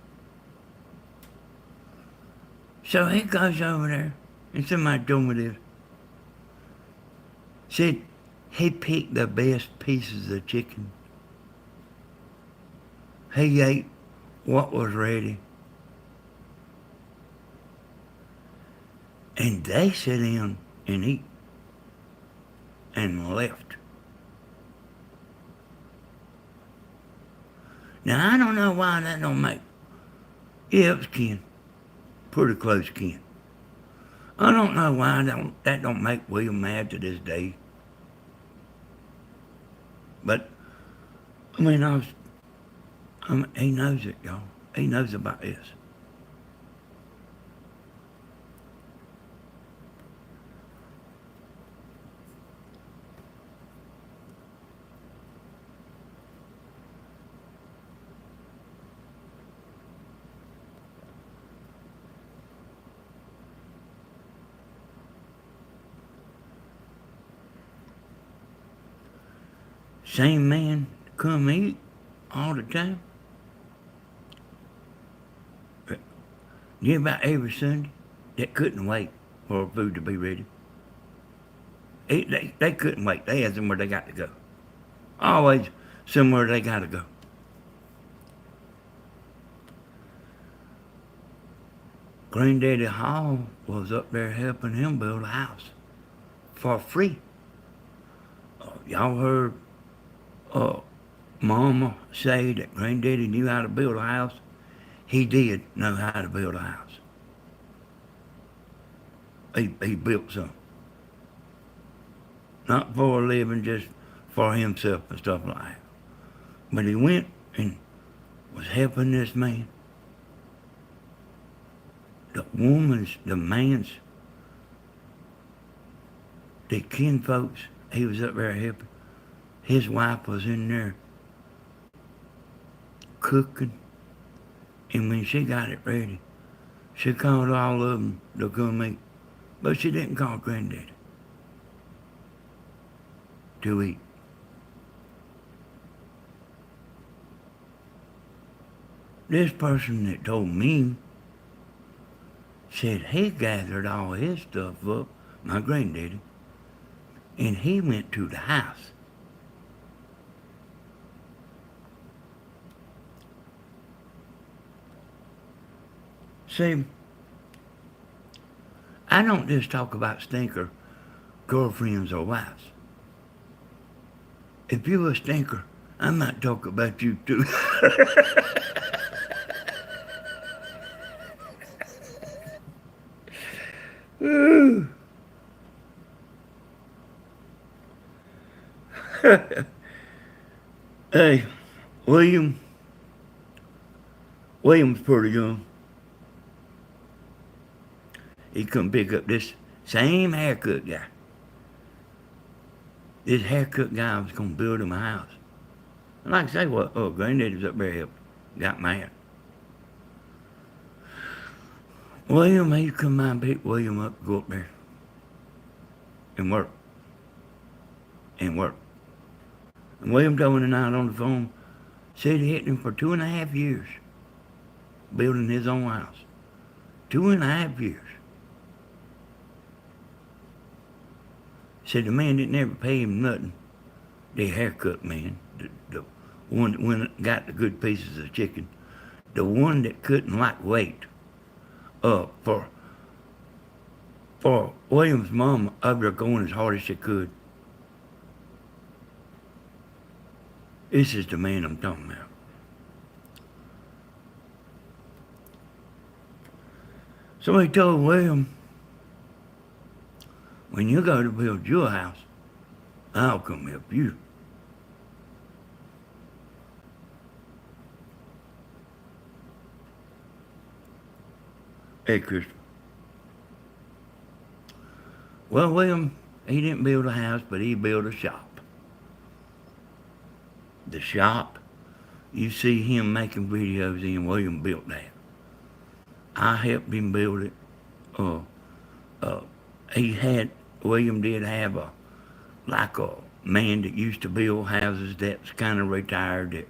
So he goes over there, and somebody told me this. Said he picked the best pieces of chicken He ate what was ready, and they sit down and eat and left. Now I don't know why that don't make, yeah, it was kin, pretty close kin. I don't know why that don't make William mad to this day. But I mean, he knows it, y'all. He knows about this. Same man come eat all the time. Yeah, about every Sunday. That couldn't wait for food to be ready. They couldn't wait. They had somewhere they got to go. Always somewhere they got to go. Granddaddy Hall was up there helping him build a house for free. Y'all heard Mama say that Granddaddy knew how to build a house? He did know how to build a house. He built some. Not for a living, just for himself and stuff like that. But he went and was helping this man. The man's, the kin folks, he was up there helping. His wife was in there cooking. And when she got it ready, she called all of them to come eat. But she didn't call Granddaddy to eat. This person that told me said he gathered all his stuff up, my granddaddy, and he went to the house. See, I don't just talk about stinker girlfriends or wives. If you're a stinker, I might talk about you too. Hey, William's pretty young. He come pick up this same haircut guy. This haircut guy was gonna build him a house. And like I say, what? Oh, Granddaddy's up there helping. Got mad. William, he'd come by and pick William up, go up there and work. And work. And William told me tonight on the phone, said he hit him for 2.5 years building his own house. 2.5 years. Said the man didn't ever pay him nothing. The haircut man, the one that got the good pieces of chicken, the one that couldn't wait for William's mama up there going as hard as she could. This is the man I'm talking about. So he told William, when you go to build your house, I'll come help you. Hey, Christopher. Well, William, he didn't build a house, but he built a shop. The shop, you see him making videos in, William built that. I helped him build it. William did have a man that used to build houses that's kind of retired.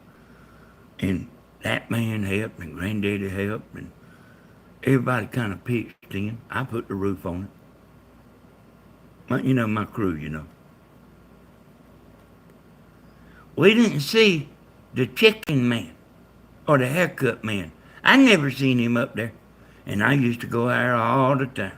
And that man helped, and Granddaddy helped, and everybody kind of pitched in. I put the roof on it. My crew. We didn't see the chicken man or the haircut man. I never seen him up there, and I used to go there all the time.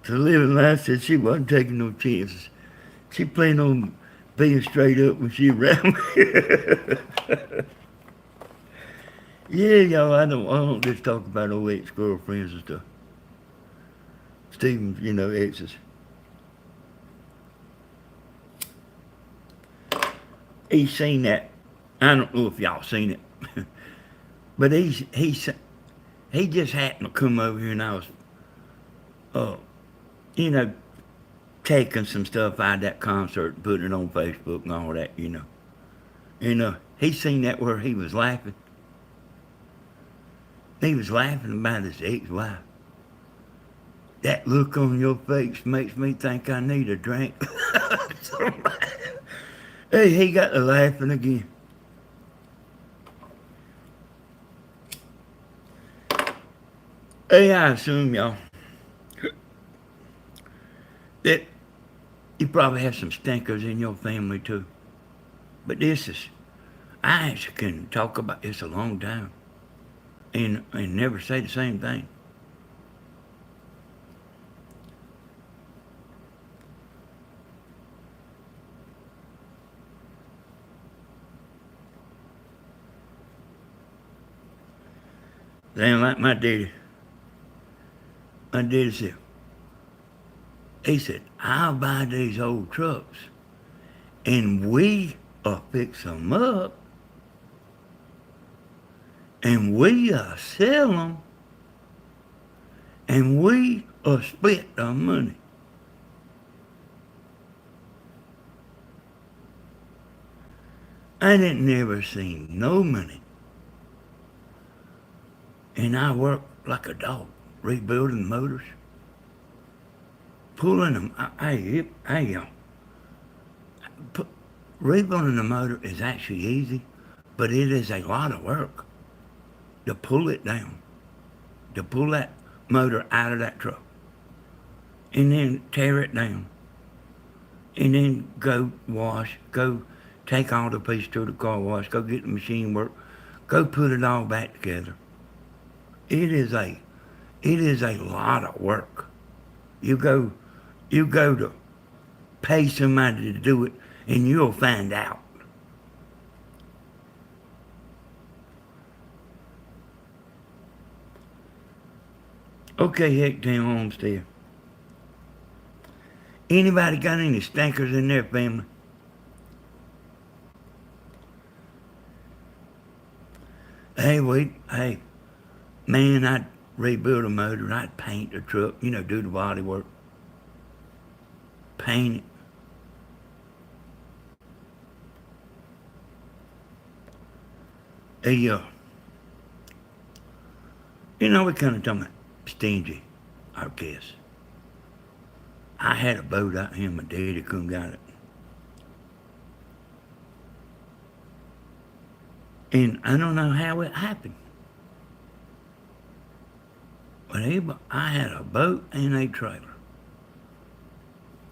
So living life said she wasn't taking no chances. She planned on being straight up when she around me. Yeah, y'all, I don't just talk about old ex-girlfriends and stuff. Stephen's, exes. He's seen that. I don't know if y'all seen it, but he just happened to come over here, and I was, uh, you know, taking some stuff out of that concert and putting it on Facebook and all that. And he seen that where he was laughing. He was laughing about his ex-wife. That look on your face makes me think I need a drink. Hey, he got to laughing again. Hey, I assume, y'all, that you probably have some stinkers in your family too. But I actually can talk about this a long time and never say the same thing. Then like my daddy said, he said, I'll buy these old trucks and we'll fix them up and we'll sell them and we'll split the money. I didn't never see no money. And I worked like a dog, rebuilding motors, pulling them. Rebuilding a motor is actually easy, but it is a lot of work to pull it down, to pull that motor out of that truck, and then tear it down, and then go wash, go take all the pieces to the car wash, go get the machine work, go put it all back together. It is a lot of work. You go to pay somebody to do it, and you'll find out. Okay, Hecktown Homestead. Anybody got any stinkers in their family? Hey, man, I'd rebuild a motor, I'd paint the truck, do the body work. Paint it. Hey, we kind of talking about stingy, I guess. I had a boat out here, my daddy couldn't got it. And I don't know how it happened. But I had a boat and a trailer.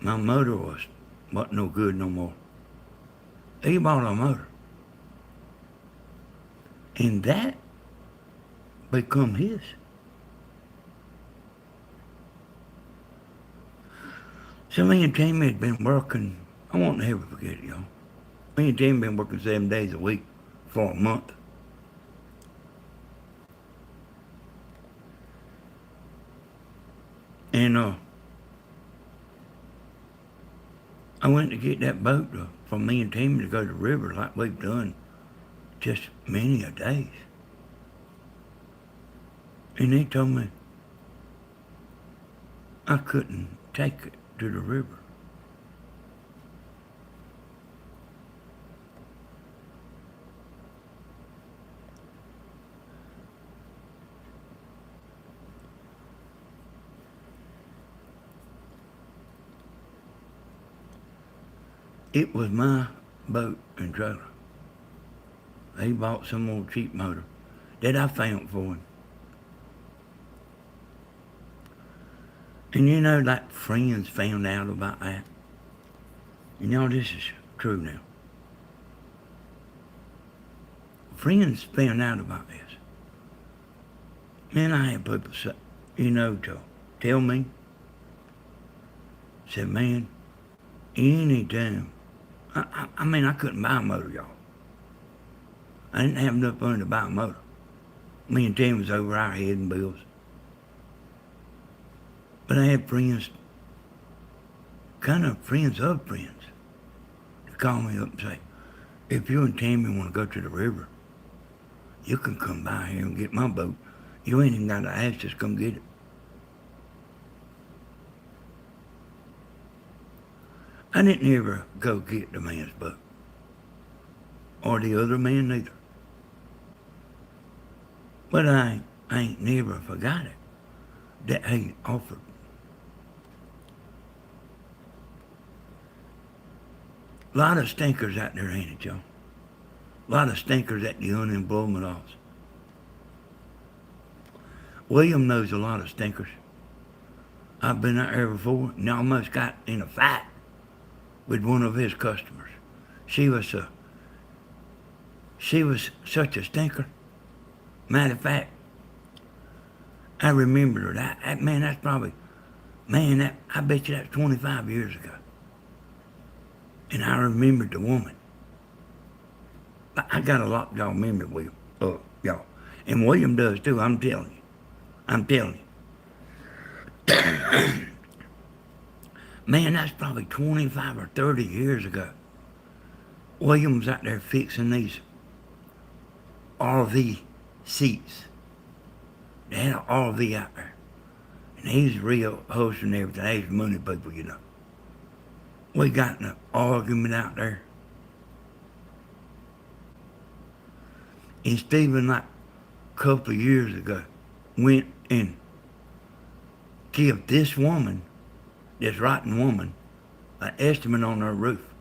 My motor wasn't no good no more. He bought a motor. And that become his. So me and Tammy had been working, I won't never forget it, y'all. Me and Tammy been working 7 days a week for a month. And I went to get that boat from me and Tammy to go to the river like we've done just many a days. And they told me I couldn't take it to the river. It was my boat and trailer. He bought some old cheap motor that I found for him. And you know, like friends found out about that. And y'all, this is true now. Friends found out about this. Man, I had people say, to tell me, said, man, anytime. I mean, I couldn't buy a motor, y'all. I didn't have enough money to buy a motor. Me and Tim was over our head in bills. But I had friends, kind of friends of friends, to call me up and say, if you and Tammy want to go to the river, you can come by here and get my boat. You ain't even got to ask, just come get it. I didn't ever go get the man's boat, or the other man neither. But I ain't never forgot it, that he offered. A lot of stinkers out there, ain't it, y'all? A lot of stinkers at the unemployment office. William knows a lot of stinkers. I've been out there before and almost got in a fight with one of his customers. She was such a stinker. Matter of fact, I remember her. That's probably, I bet you that's 25 years ago. And I remembered the woman. I got a lot of y'all memory, William. Y'all. And William does too, I'm telling you. I'm telling you. Man, that's probably 25 or 30 years ago. William was out there fixing these RV seats. They had an RV out there. And he's real host and everything. He's money people. We got in an argument out there. And Stephen, like a couple of years ago, went and give this woman, this rotten woman, an estimate on her roof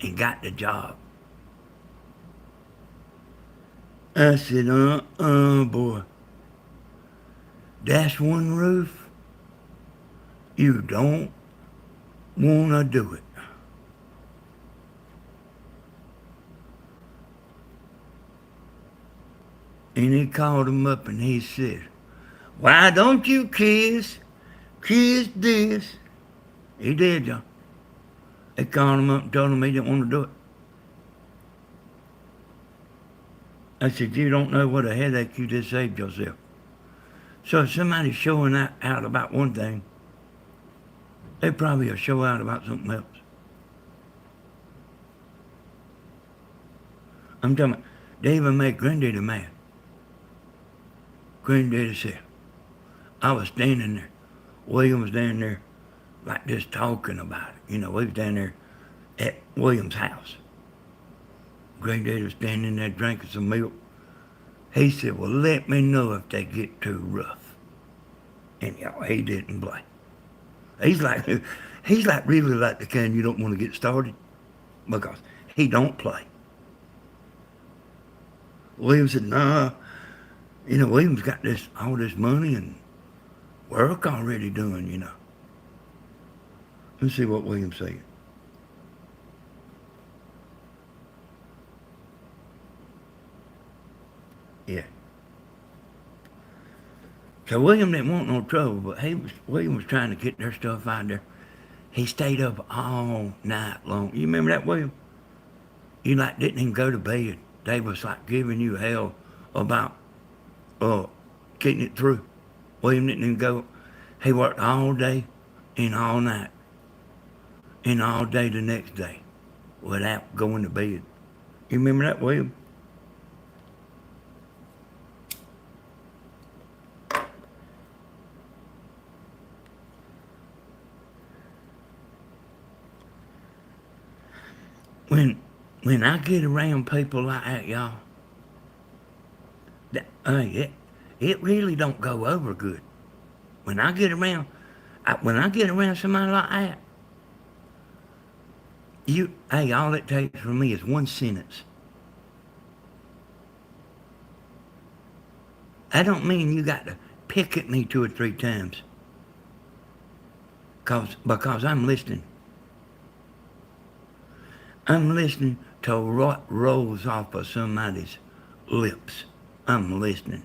and got the job. I said, boy, that's one roof you don't want to do it. And he called him up and he said, why don't you kiss this? He did, y'all. They called him up and told him he didn't want to do it. I said, you don't know what a headache you just saved yourself. So if somebody's showing out about one thing, they probably will show out about something else. I'm talking about, they even made Granddaddy mad. Granddaddy said, I was standing there. William was down there like just talking about it. We was down there at William's house. Granddaddy was standing there drinking some milk. He said, well, let me know if they get too rough. And y'all, he didn't play. He's like really like the kind you don't want to get started because he don't play. William said, nah, William's got all this money and work already doing. Let's see what William said. Yeah. So William didn't want no trouble, but William was trying to get their stuff out there. He stayed up all night long. You remember that, William? You didn't even go to bed. They was giving you hell about getting it through. William didn't even go. He worked all day and all night and all day the next day without going to bed. You remember that, William? When I get around people like that, y'all, it really don't go over good. When I get around somebody like that, all it takes from me is one sentence. I don't mean you got to pick at me 2 or 3 times. Because I'm listening. I'm listening to what rolls off of somebody's lips. I'm listening.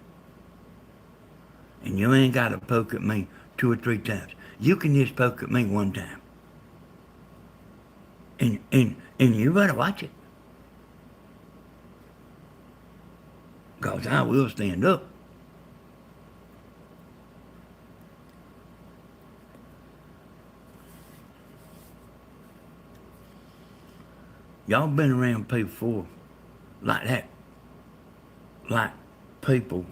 And you ain't got to poke at me 2 or 3 times. You can just poke at me one time. And you better watch it. Because I will stand up. Y'all been around people before like that. Like people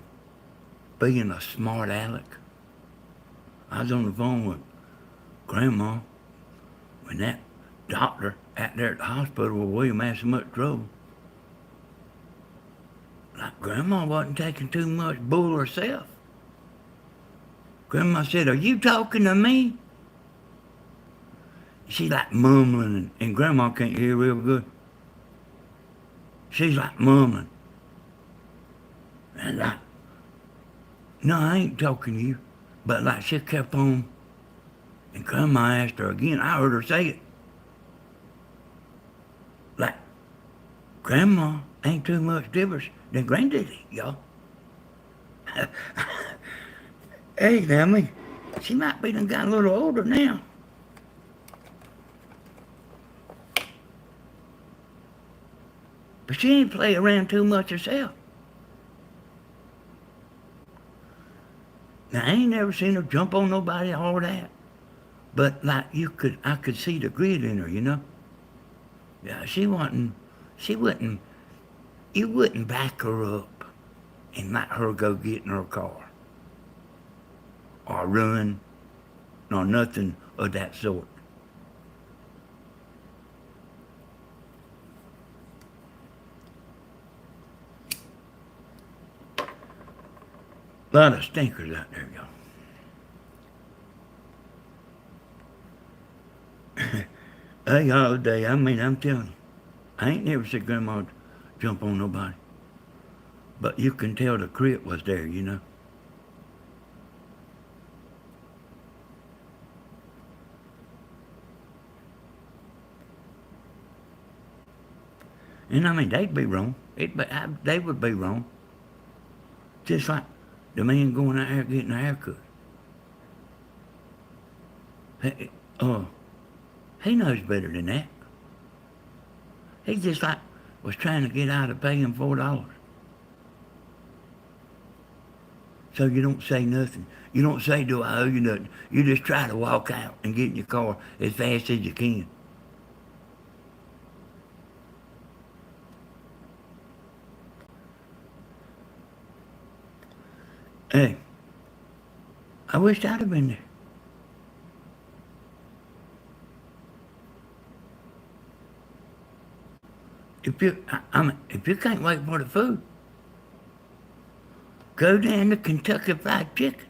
being a smart aleck. I was on the phone with Grandma when that doctor out there at the hospital with William had so much trouble. Like Grandma wasn't taking too much bull herself. Grandma said, "Are you talking to me?" She's like mumbling, and Grandma can't hear real good. She's like mumbling. And like, "No, I ain't talking to you." But like she kept on, and Grandma asked her again. I heard her say it. Like, Grandma ain't too much different than Granddaddy, y'all. Hey, I mean, she might be done got a little older now. But she ain't play around too much herself. Now, I ain't never seen her jump on nobody or that. But like I could see the grit in her, you know? Yeah, she wouldn't, you wouldn't back her up and let her go get in her car. Or run, or nothing of that sort. A lot of stinkers out there, y'all. Hey, all day, I mean, I'm telling you, I ain't never seen Grandma jump on nobody. But you can tell the grit was there, you know. And I mean, they'd be wrong. They would be wrong. Just like the man going out there getting a haircut. He, he knows better than that. He just like was trying to get out of paying $4. So you don't say nothing. You don't say, "Do I owe you nothing?" You just try to walk out and get in your car as fast as you can. Hey, I wish I'd have been there. If you can't wait for the food, go down to Kentucky Fried Chicken.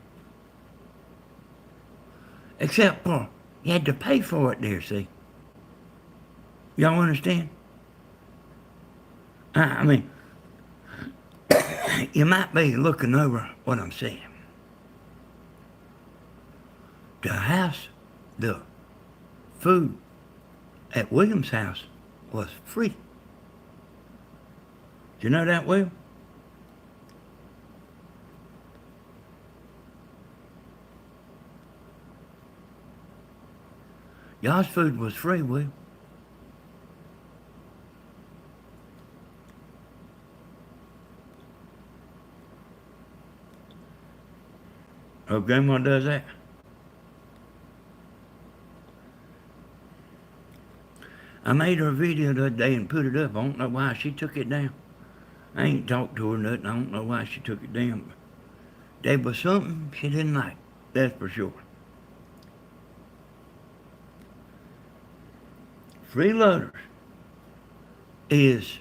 Except for you had to pay for it there, see? Y'all understand? I mean, you might be looking over what I'm saying. The food at William's house was free. Did you know that, Will? Y'all's food was free, Will. Oh, Grandma does that? I made her a video the other day and put it up. I don't know why she took it down. I ain't talked to her nothing. I don't know why she took it down. But there was something she didn't like. That's for sure. Freeloaders is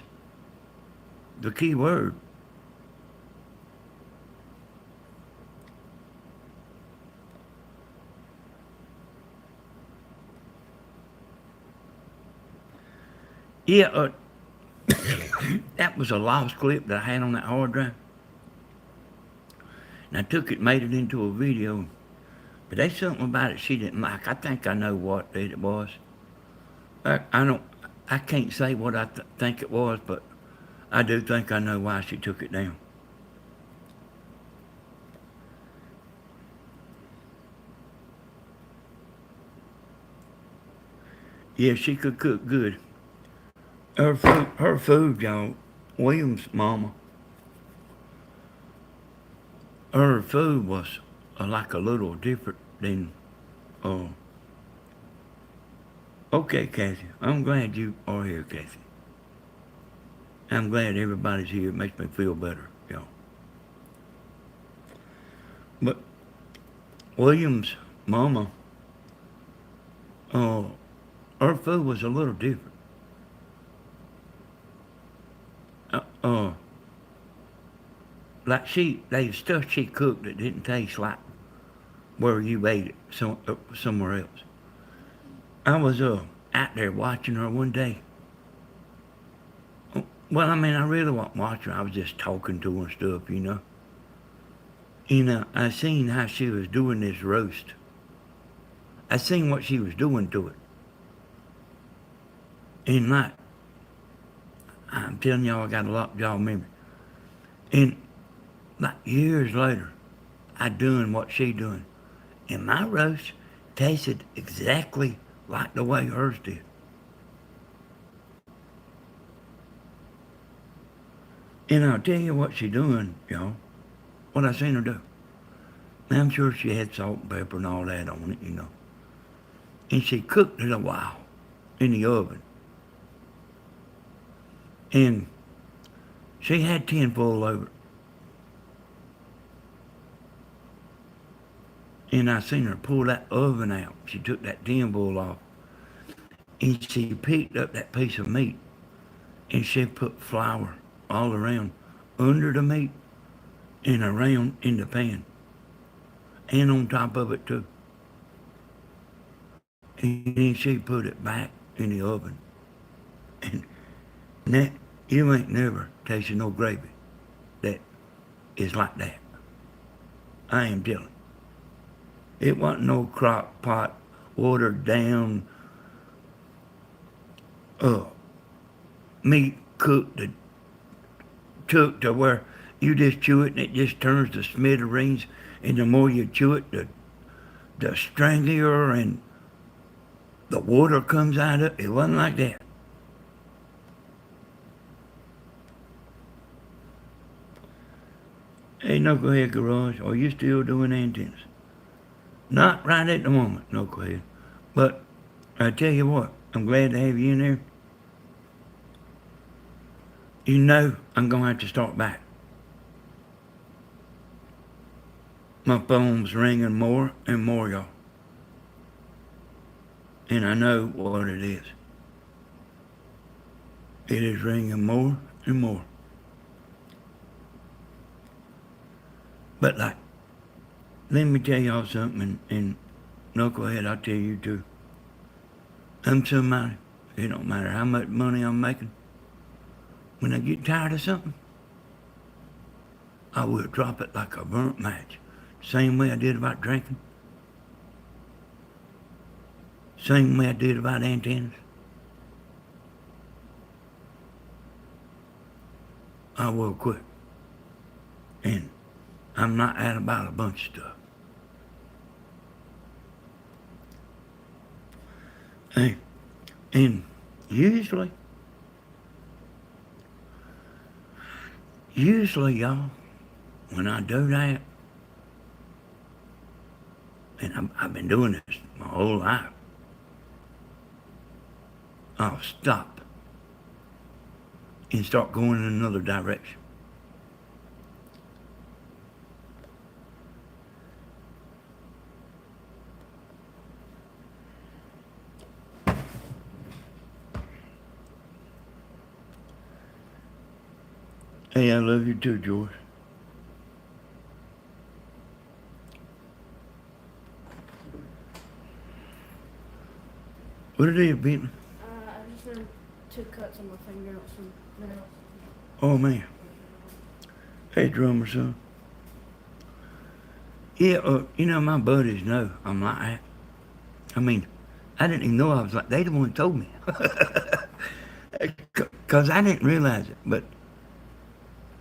the key word. Yeah, that was a lost clip that I had on that hard drive. And I took it, made it into a video. But there's something about it she didn't like. I think I know what it was. I don't. I can't say what I think it was, but I do think I know why she took it down. Yeah, she could cook good. Her food, y'all. William's mama. Her food was like a little different than. Uh, okay, Kathy. I'm glad you are here, Kathy. I'm glad everybody's here. It makes me feel better, y'all. But William's mama, uh, her food was a little different. Uh, uh, like there's stuff she cooked that didn't taste like where you ate it somewhere else. I was out there watching her one day. Well, I mean, I really wasn't watching her. I was just talking to her and stuff, you know. And I seen how she was doing this roast. I seen what she was doing to it. And like, I'm telling y'all, I got a lot of y'all memory. And like years later, I done what she done. And my roast tasted exactly like the way hers did. And I'll tell you what she done, y'all. What I seen her do. Now, I'm sure she had salt and pepper and all that on it, you know. And she cooked it a while in the oven. And she had tinfoil over it. And I seen her pull that oven out. She took that tinfoil off. And she picked up that piece of meat. And she put flour all around under the meat and around in the pan. And on top of it too. And then she put it back in the oven. And that, you ain't never tasted no gravy that is like that. I am telling. It wasn't no crock pot, watered down, uh, meat cooked to where you just chew it and it just turns to smithereens. And the more you chew it, the strangier and the water comes out of it. It wasn't like that. Hey, Knucklehead Garage, are you still doing antennas? Not right at the moment, Knucklehead. But I tell you what, I'm glad to have you in there. You know I'm going to have to start back. My phone's ringing more and more, y'all. And I know what it is. It is ringing more and more. But like, let me tell y'all something, and Knucklehead, I'll tell you too. I'm somebody, it don't matter how much money I'm making. When I get tired of something, I will drop it like a burnt match. Same way I did about drinking. Same way I did about antennas. I will quit. And I'm not out about a bunch of stuff. Hey, and usually, y'all, when I do that, and I've been doing this my whole life, I'll stop and start going in another direction. Hey, I love you too, George. What it is, Bentley? I just found 2 cuts on my fingernails from nails. Oh, man. Hey, drummer son. Yeah, my buddies know I'm like that. I mean, I didn't even know I was like. They the one told me, cause I didn't realize it. But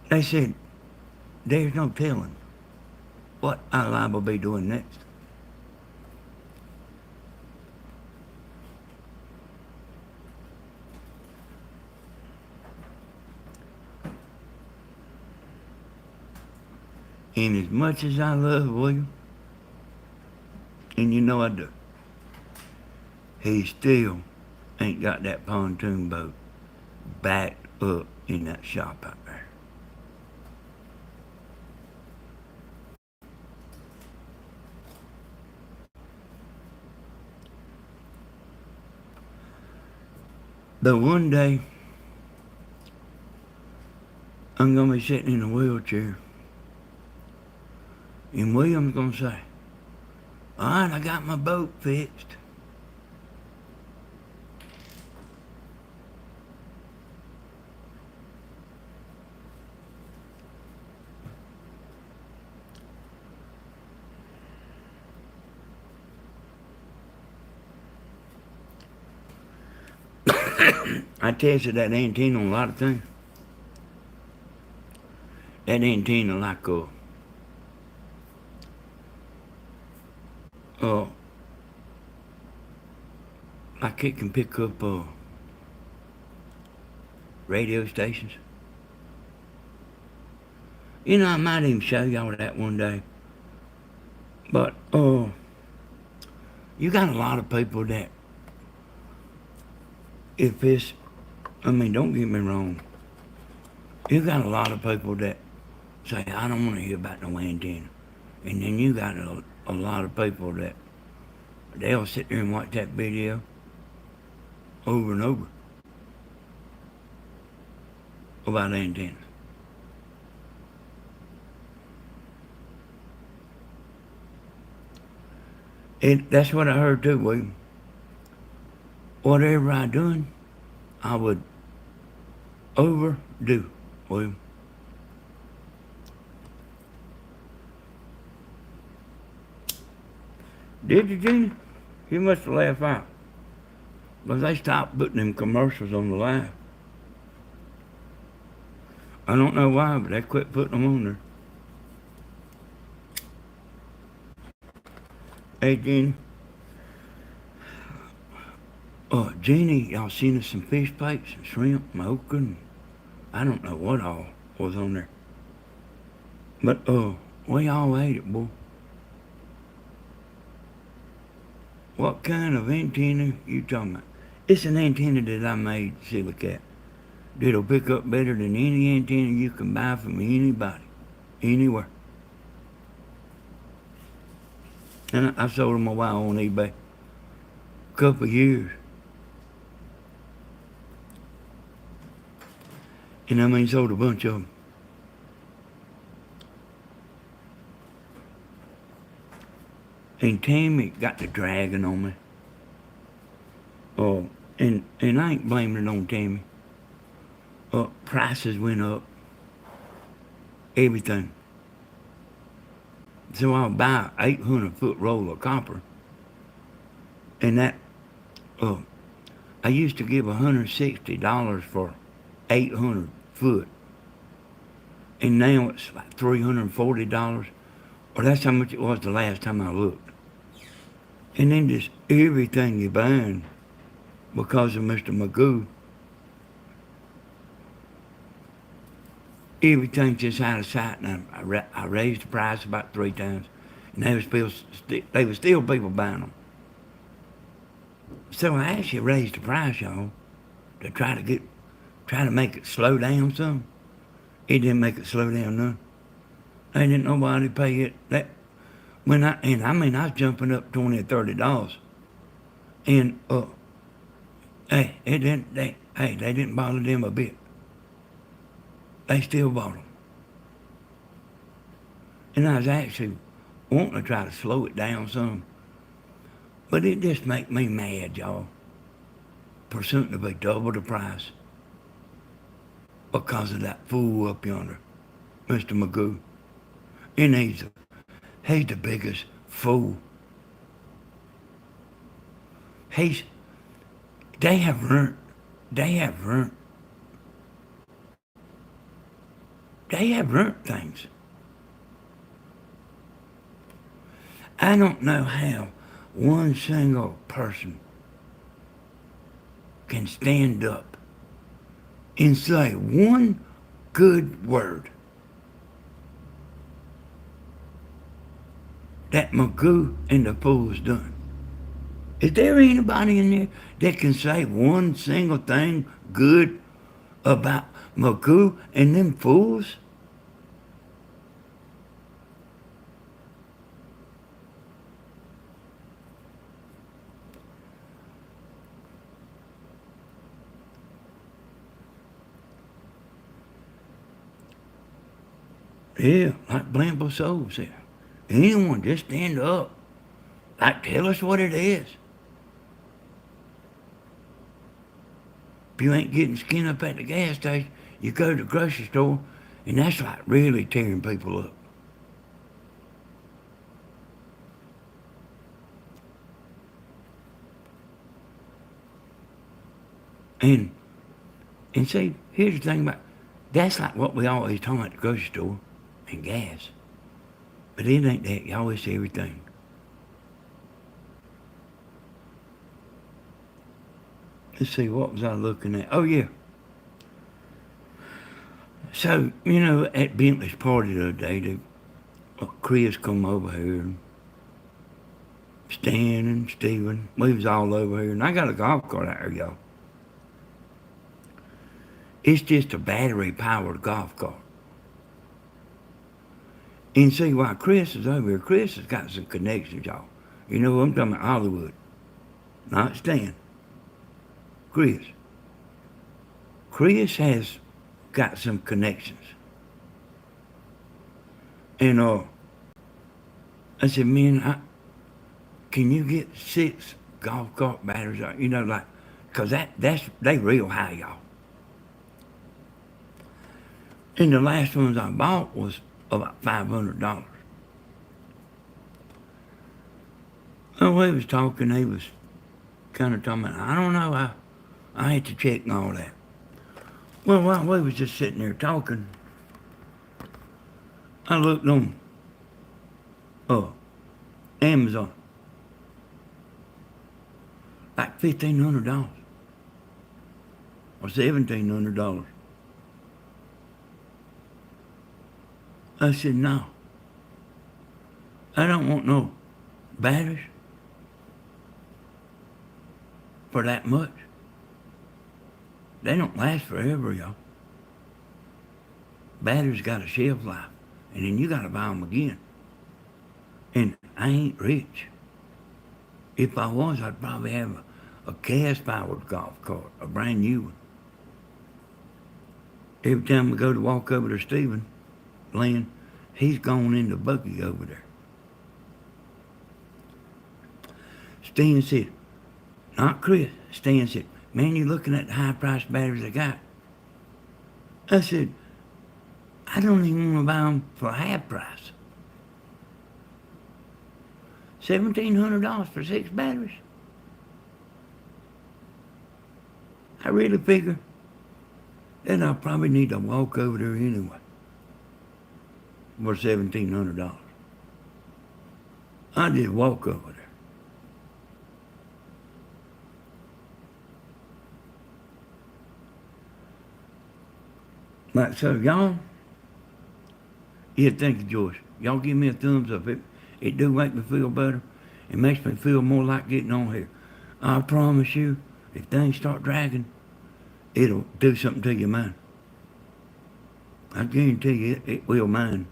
they said there's no telling what I liable to be doing next. And as much as I love William, and you know I do, he still ain't got that pontoon boat backed up in that shop out there. But one day, I'm gonna be sitting in a wheelchair, and William's gonna say, "All right, I got my boat fixed." I tested that antenna on a lot of things. That antenna like uh, like it can pick up radio stations. I might even show y'all that one day. But you got a lot of people that, if it's, I mean, don't get me wrong. You got a lot of people that say, I don't want to hear about no antenna. And then you got a lot of people that they'll sit there and watch that video over and over about antennas. That's what I heard too, William. Whatever I done, I would overdo, William. Did you, Gina? You must have laughed out. Because they stopped putting them commercials on the live. I don't know why, but they quit putting them on there. Hey, Gina. Jeannie, y'all seen us some fish plates and shrimp and okra and I don't know what all was on there. But, we all ate it, boy. What kind of antenna you talking about? It's an antenna that I made, silly cat. That'll pick up better than any antenna you can buy from anybody, anywhere. And I sold them a while on eBay. Couple of years. And I mean, sold a bunch of them. And Tammy got the dragging on me. And I ain't blaming it on Tammy. Prices went up. Everything. So I'll buy an 800-foot roll of copper. And that, I used to give $160 for 800 foot. And now it's like $340. Or that's how much it was the last time I looked. And then just everything you're buying because of Mr. Magoo, everything's just out of sight. And I raised the price about 3 times. And they was still people buying them. So I actually raised the price, y'all, to try to make it slow down some. It didn't make it slow down none. They didn't nobody pay it. I was jumping up $20 or $30. And hey, they didn't bother them a bit. They still bought them. And I was actually wanting to try to slow it down some. But it just make me mad, y'all, for something to be double the price because of that fool up yonder, Mr. Magoo. And He's the biggest fool. He's, they have learned, they have learned, they have learned things. I don't know how one single person can stand up and say one good word that Magoo and the Fool's done. Is there anybody in there that can say one single thing good about Magoo and them fools? Yeah, like Blamble Soul said. Anyone, just stand up. Like, tell us what it is. If you ain't getting skinned up at the gas station, you go to the grocery store, and that's like really tearing people up. And and see, here's the thing about that's like what we always talk about at the grocery store and gas. But it ain't that. You always see everything. Let's see, what was I looking at? Oh, yeah. So, at Bentley's party the other day, Chris come over here, and Stan and Steven, we was all over here, and I got a golf cart out here, y'all. It's just a battery-powered golf cart. And see, while Chris is over here, Chris has got some connections, y'all. You know, I'm talking about Hollywood, not Stan. Chris. Chris has got some connections. And I said, man, can you get 6 golf cart batteries? Like, cause they real high, y'all. And the last ones I bought was about $500. So we was talking, he was kind of talking about, I don't know, I had to check and all that. Well, while we was just sitting there talking, I looked on Amazon. Like $1,500 or $1,700. I said, no. I don't want no batteries for that much. They don't last forever, y'all. Batteries got a shelf life, and then you got to buy them again. And I ain't rich. If I was, I'd probably have a gas-powered golf cart, a brand new one. Every time we go to walk over to Stephen, Lynn, he's gone in the buggy over there. Stan said, not Chris, Stan said, man, you looking at the high-priced batteries I got. I said, I don't even want to buy them for half price. $1,700 for 6 batteries. I really figure that I'll probably need to walk over there anyway for $1,700. I just walk over there. Like, so y'all, yeah, thank you, Joyce. Y'all give me a thumbs up. It do make me feel better. It makes me feel more like getting on here. I promise you, if things start dragging, it'll do something to your mind. I guarantee you it will mine.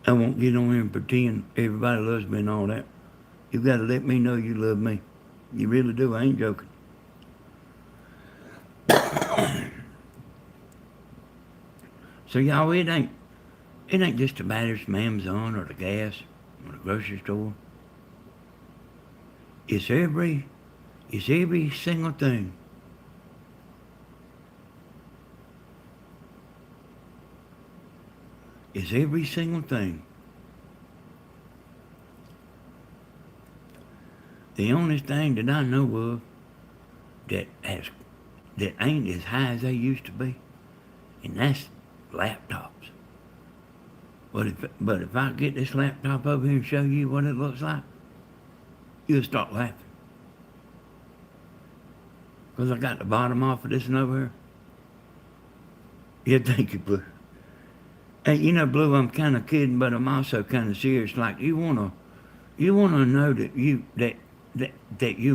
I won't get on here and pretend everybody loves me and all that. You gotta let me know you love me. You really do, I ain't joking. So y'all, it ain't just the batteries from Amazon or the gas or the grocery store. It's every single thing. is every single thing. The only thing that I know of that ain't as high as they used to be, and that's laptops. But if I get this laptop over here and show you what it looks like, you'll start laughing. Because I got the bottom off of this one over here. Yeah, thank you, Blue. Hey, you know, Blue, I'm kind of kidding, but I'm also kind of serious. Like you wanna know that you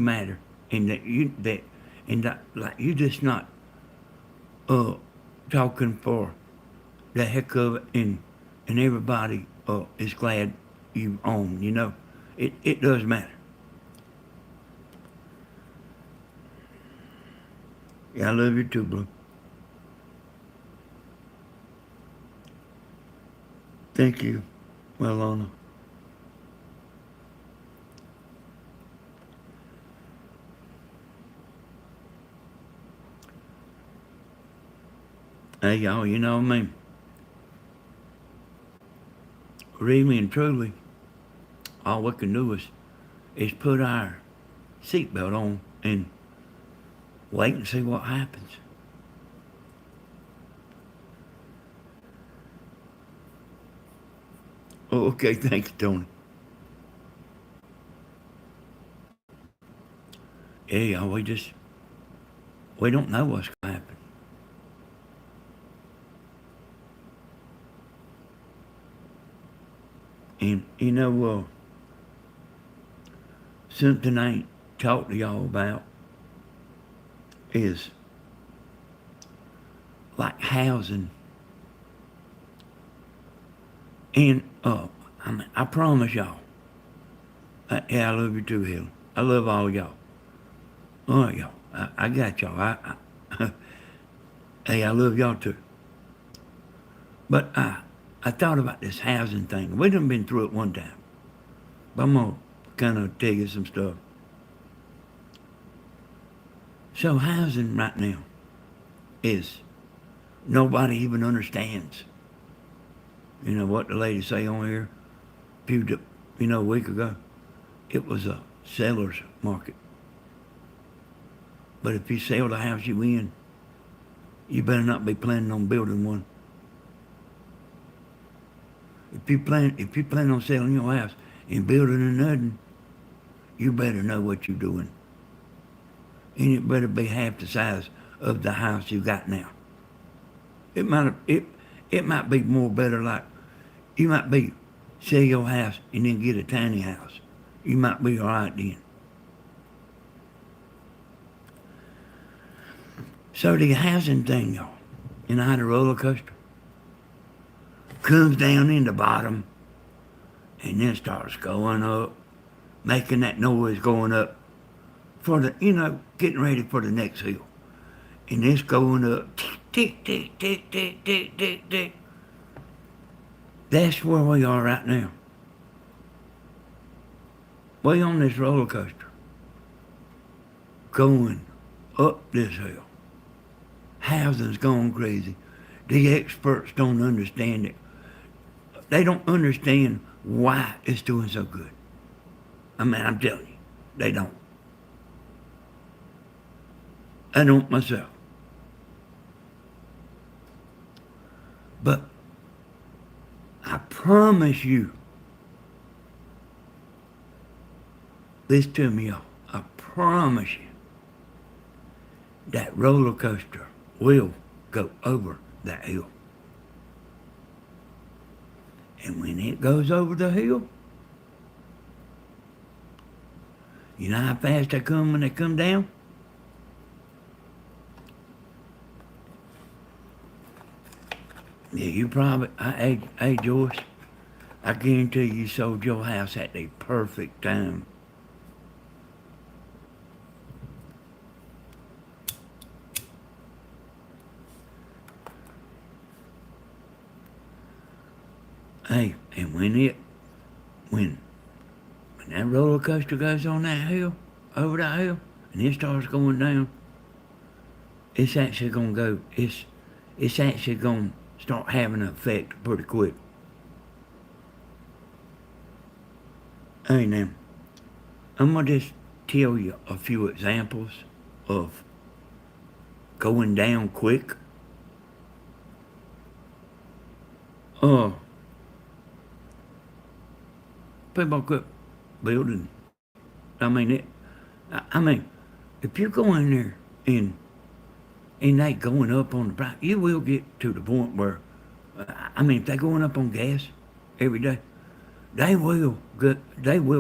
matter, and that like you just not uh talking for the heck of it, and everybody is glad you own. You know, it does matter. Yeah, I love you too, Blue. Thank you, well, Lana. Hey, y'all, you know what I mean? Really and truly, all we can do is put our seatbelt on and wait and see what happens. Oh, okay, thanks, Tony. Yeah, y'all, we don't know what's gonna happen. And you know, something I ain't talked to y'all about is like housing. And I promise y'all, yeah, I love you too, Helen. I love all of y'all. All right, y'all. I got y'all. Hey, I love y'all too. But I thought about this housing thing. We done been through it one time. But I'm gonna kind of tell you some stuff. So housing right now is nobody even understands. You know what the lady say on here? A week ago, it was a seller's market. But if you sell the house you in, you better not be planning on building one. If you plan on selling your house and building another, you better know what you're doing. And it better be half the size of the house you got now. It might be more better like you might be sell your house and then get a tiny house. You might be all right then. So the housing thing, y'all, and I had a roller coaster, comes down in the bottom and then starts going up, making that noise going up for getting ready for the next hill. And it's going up, tick, tick, tick, tick, tick, tick, tick. That's where we are right now. We on this roller coaster, going up this hill. Housing's going crazy. The experts don't understand it. They don't understand why it's doing so good. I mean, I'm telling you, they don't. I don't myself. But I promise you, listen to me, y'all. I promise you, that roller coaster will go over that hill. And when it goes over the hill, you know how fast they come when they come down? Yeah, you probably, hey Joyce, I guarantee you sold your house at the perfect time. Hey, and when that roller coaster goes on that hill, over that hill, and it starts going down, it's actually gonna start having an effect pretty quick. Hey, now, I'm going to just tell you a few examples of going down quick. Uh, People quit building. I mean, if you go in there and they going up on the price, you will get to the point where, if they're going up on gas every day, they will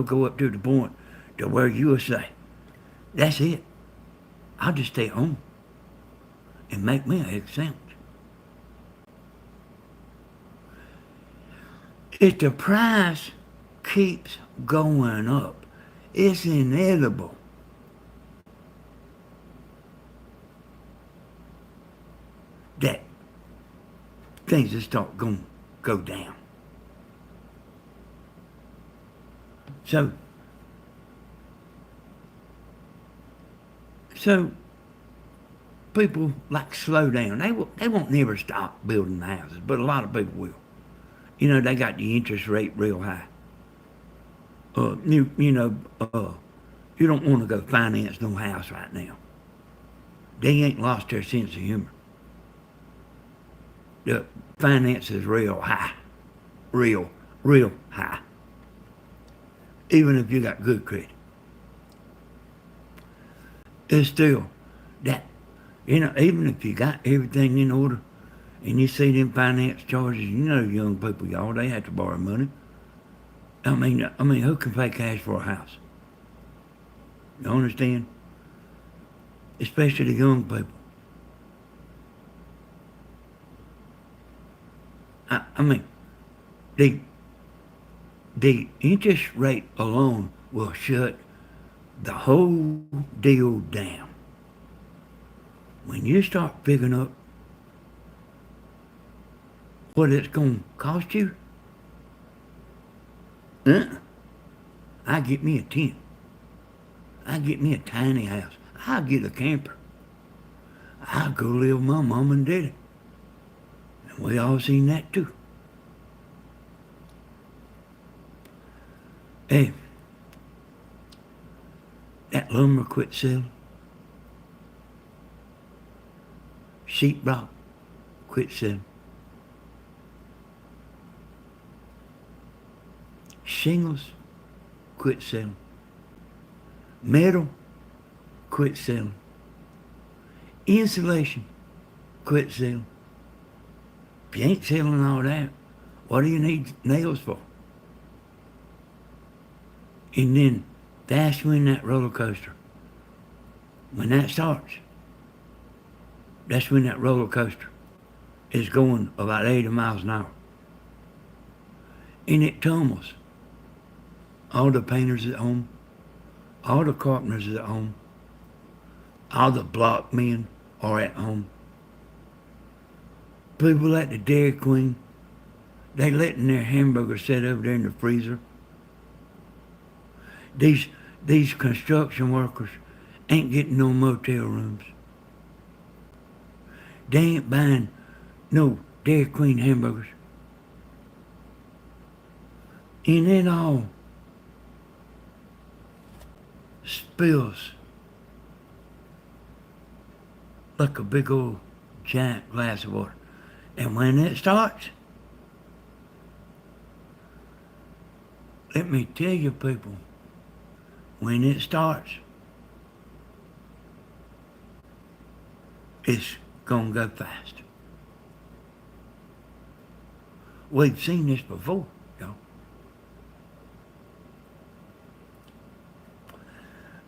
go up to the point to where you'll say, that's it. I'll just stay home and make me an egg sandwich. If the price keeps going up, it's inevitable that things will start going to go down. So, so people like slow down. They won't never stop building houses, but a lot of people will. You know, they got the interest rate real high. You don't want to go finance no house right now. They ain't lost their sense of humor. The finance is real high. Real high. Even if you got good credit. It's still that, even if you got everything in order and you see them finance charges, young people, y'all, they have to borrow money. I mean, who can pay cash for a house? You understand? Especially the young people. I mean, the interest rate alone will shut the whole deal down. When you start picking up what it's going to cost you, I get me a tent. I get me a tiny house. I'll get a camper. I'll go live with my mom and daddy. And we all seen that too. Hey, that lumber quit selling. Sheetrock quit selling. Shingles quit selling. Metal quit selling. Insulation quit selling. If you ain't selling all that, what do you need nails for? And then that's when that roller coaster, when that starts, that's when that roller coaster is going about 80 miles an hour. And it tumbles. All the painters at home, all the carpenters at home, all the block men are at home. People at the Dairy Queen, they letting their hamburgers sit over there in the freezer. These construction workers ain't getting no motel rooms. They ain't buying no Dairy Queen hamburgers. And it all spills like a big old giant glass of water. And when it starts, let me tell you people, when it starts, it's gonna go fast. We've seen this before, y'all.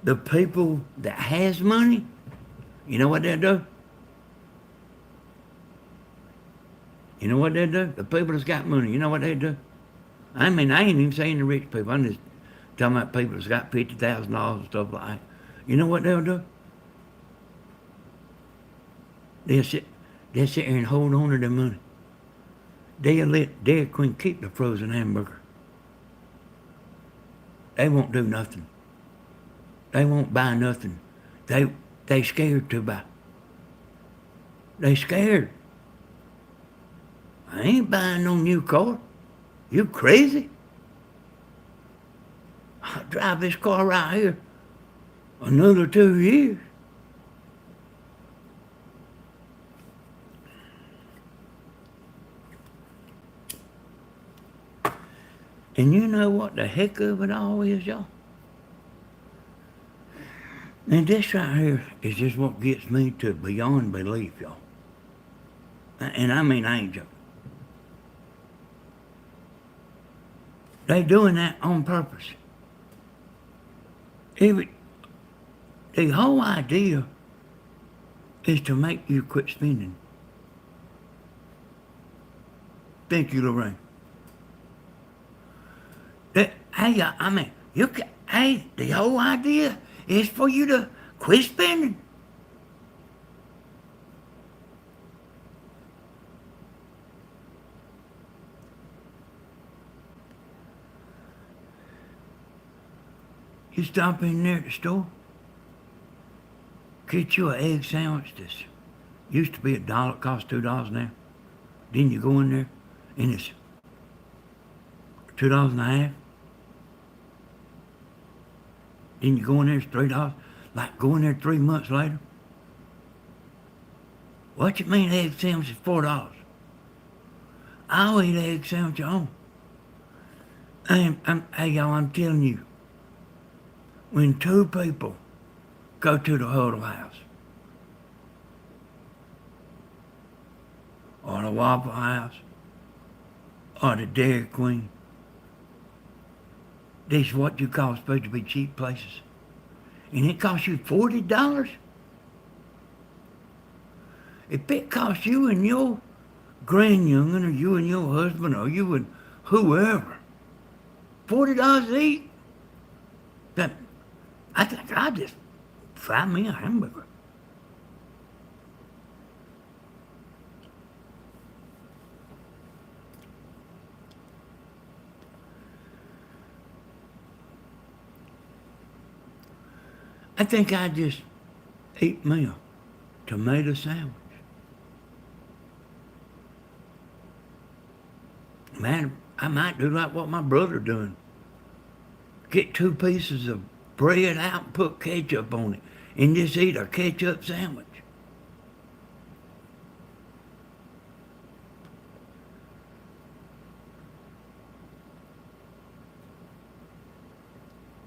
The people that has money, you know what they'll do? You know what they do? The people that's got money, you know what they do? I ain't even saying the rich people. I'm just talking about people that's got $50,000 and stuff like that. You know what they'll do? They'll sit there and hold on to their money. They'll let Dairy Queen keep the frozen hamburger. They won't do nothing. They won't buy nothing. They scared to buy. They scared. I ain't buying no new car. You crazy? I'll drive this car right here another 2 years. And you know what the heck of it all is, y'all? And this right here is just what gets me to beyond belief, y'all. And I mean, I ain't joking. They doing that on purpose. Every, the whole idea is to make you quit spending. Thank you, Lorraine. Hey, I mean, hey, the whole idea is for you to quit spending. You stop in there at the store, get you an egg sandwich that's used to be $1, costs $2 now. Then you go in there and it's $2.50. Then you go in there, it's $3. Like go in there 3 months later. What you mean egg sandwich is $4? I'll eat an egg sandwich at home. Hey y'all, I'm telling you, when two people go to the Huddle House or the Waffle House or the Dairy Queen, this is what you call supposed to be cheap places. And it costs you $40? If it costs you and your grandyoungin, or you and your husband, or you and whoever, $40 to eat, then I think I'll just fry me a hamburger. I think I just eat me a tomato sandwich. Man, I might do like what my brother doing. Get 2 pieces of bread out and put ketchup on it and just eat a ketchup sandwich.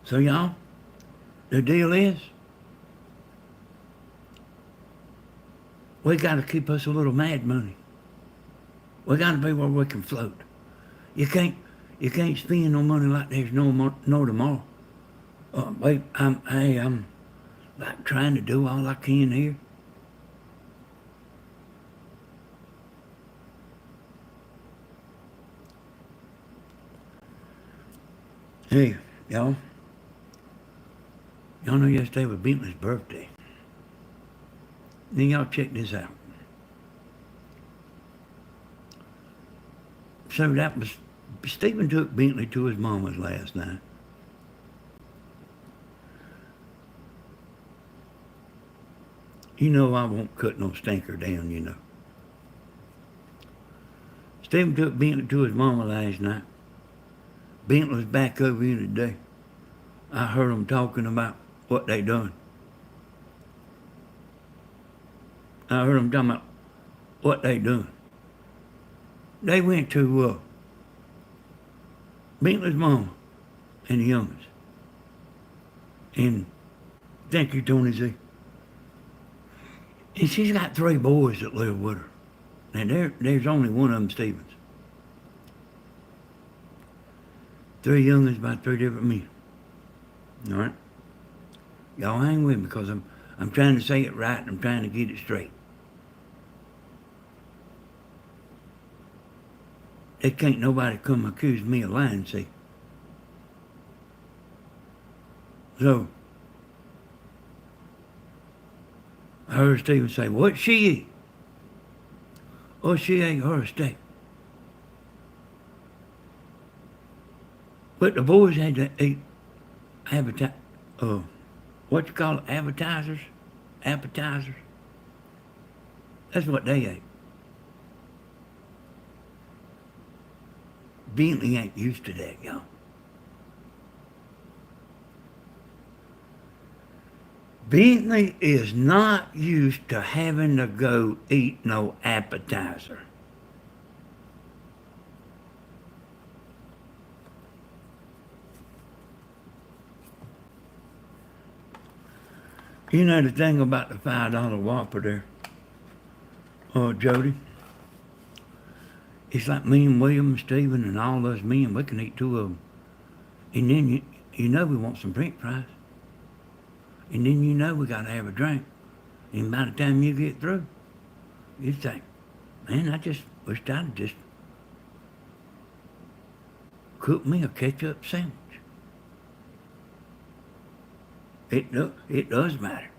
So y'all, the deal is, we got to keep us a little mad money. We got to be where we can float. You can't spend no money like there's no tomorrow. Babe, I'm like trying to do all I can here. Hey, y'all. Y'all know yesterday was Bentley's birthday. Then y'all check this out. So that was, Stephen took Bentley to his mama's last night. You know I won't cut no stinker down, you know. Stephen took Bentley to his mama last night. Bentley was back over here today. I heard them talking about what they done. I heard them talking about what they done. They went to Bentley's mama and the youngest. And thank you, Tony Z. And she's got 3 boys that live with her. And there's only one of them Stevens. 3 youngins by 3 different men. All right? Y'all hang with me because I'm trying to say it right and I'm trying to get it straight. They can't nobody come accuse me of lying, see? So, I heard Stephen say, what she eat? Oh, she ate her steak. But the boys had to eat what you call it, appetizers? Appetizers. That's what they ate. Bentley ain't used to that, y'all. Bentley is not used to having to go eat no appetizer. You know the thing about the $5 Whopper there, Jody? It's like me and William and Stephen and all us men, we can eat two of them. And then you know we want some french fries. And then you know we got to have a drink. And by the time you get through, you think, man, I just wish I'd just cook me a ketchup sandwich. It does matter.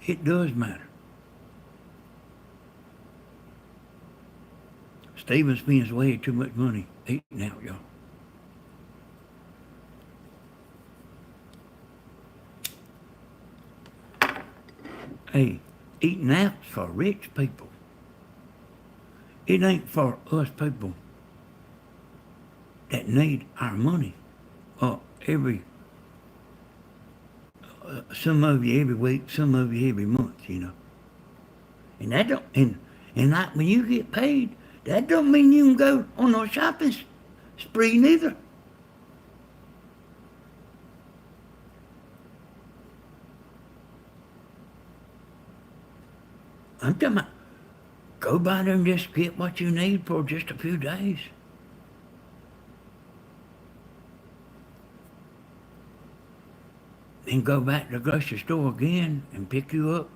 It does matter. Steven spends way too much money eating out, y'all. Hey, eating out's for rich people. It ain't for us people that need our money. Some of you every week, some of you every month, you know. And that don't, and like when you get paid, that don't mean you can go on no shopping spree neither. I'm talking about go by there and just get what you need for just a few days. Then go back to the grocery store again and pick you up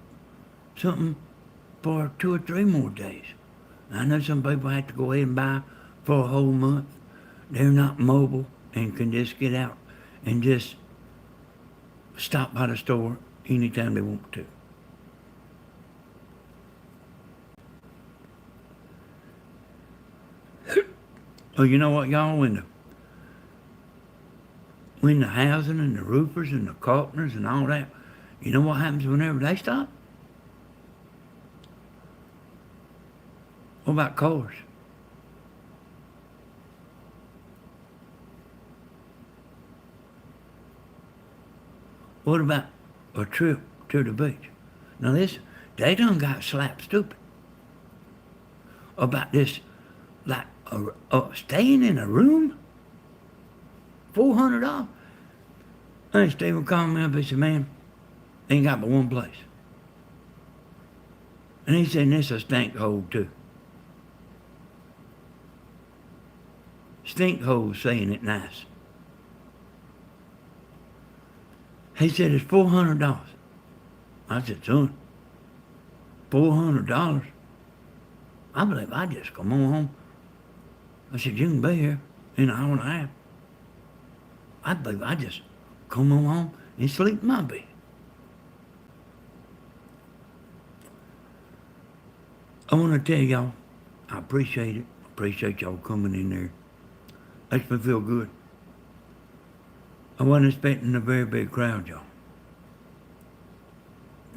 something for 2 or 3 more days. I know some people have to go ahead and buy for a whole month. They're not mobile and can just get out and just stop by the store anytime they want to. Oh, you know what, y'all? When the housing and the roofers and the carpenters and all that, you know what happens whenever they stop? What about cars? What about a trip to the beach? Now listen, they done got slapped stupid about this, like staying in a room, $400. Hey, Stephen called me up. He said, man, ain't got but one place. And he said, this a stink hole too. Stink hole saying it nice. He said, it's $400. I said, son, $400? I believe I just come on home. I said, you can be here in an hour and a half. I believe I just come on home and sleep in my bed. I want to tell y'all, I appreciate it. Appreciate y'all coming in there. Makes me feel good. I wasn't expecting a very big crowd, y'all.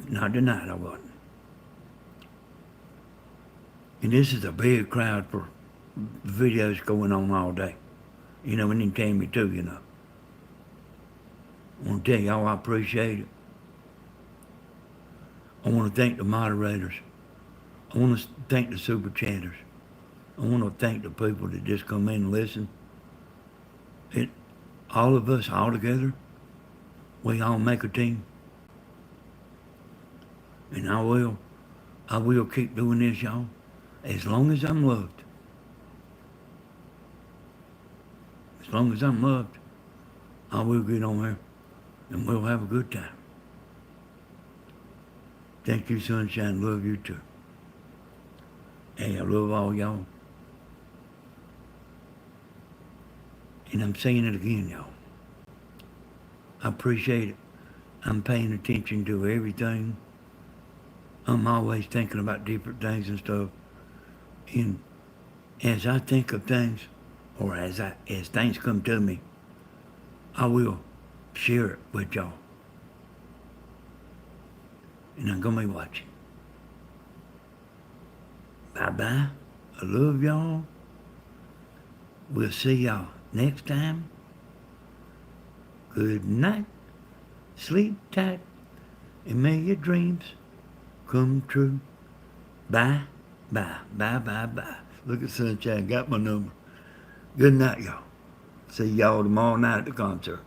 Not tonight, I wasn't. And this is a big crowd for videos going on all day. You know, and then Tammy too, you know. I want to tell y'all I appreciate it. I want to thank the moderators. I want to thank the super chatters. I want to thank the people that just come in and listen. All of us, all together, we all make a team. And I will keep doing this, y'all, as long as I'm loved. As long as I'm loved, I will get on there and we'll have a good time. Thank you, Sunshine. Love you too. Hey, I love all y'all. And I'm saying it again, y'all. I appreciate it. I'm paying attention to everything. I'm always thinking about different things and stuff. And as I think of things, or as things come to me, I will share it with y'all. And I'm gonna be watching. Bye-bye. I love y'all. We'll see y'all next time. Good night. Sleep tight. And may your dreams come true. Bye, bye, bye, bye, bye. Look at Sunshine. Got my number. Good night, y'all. See y'all tomorrow night at the concert.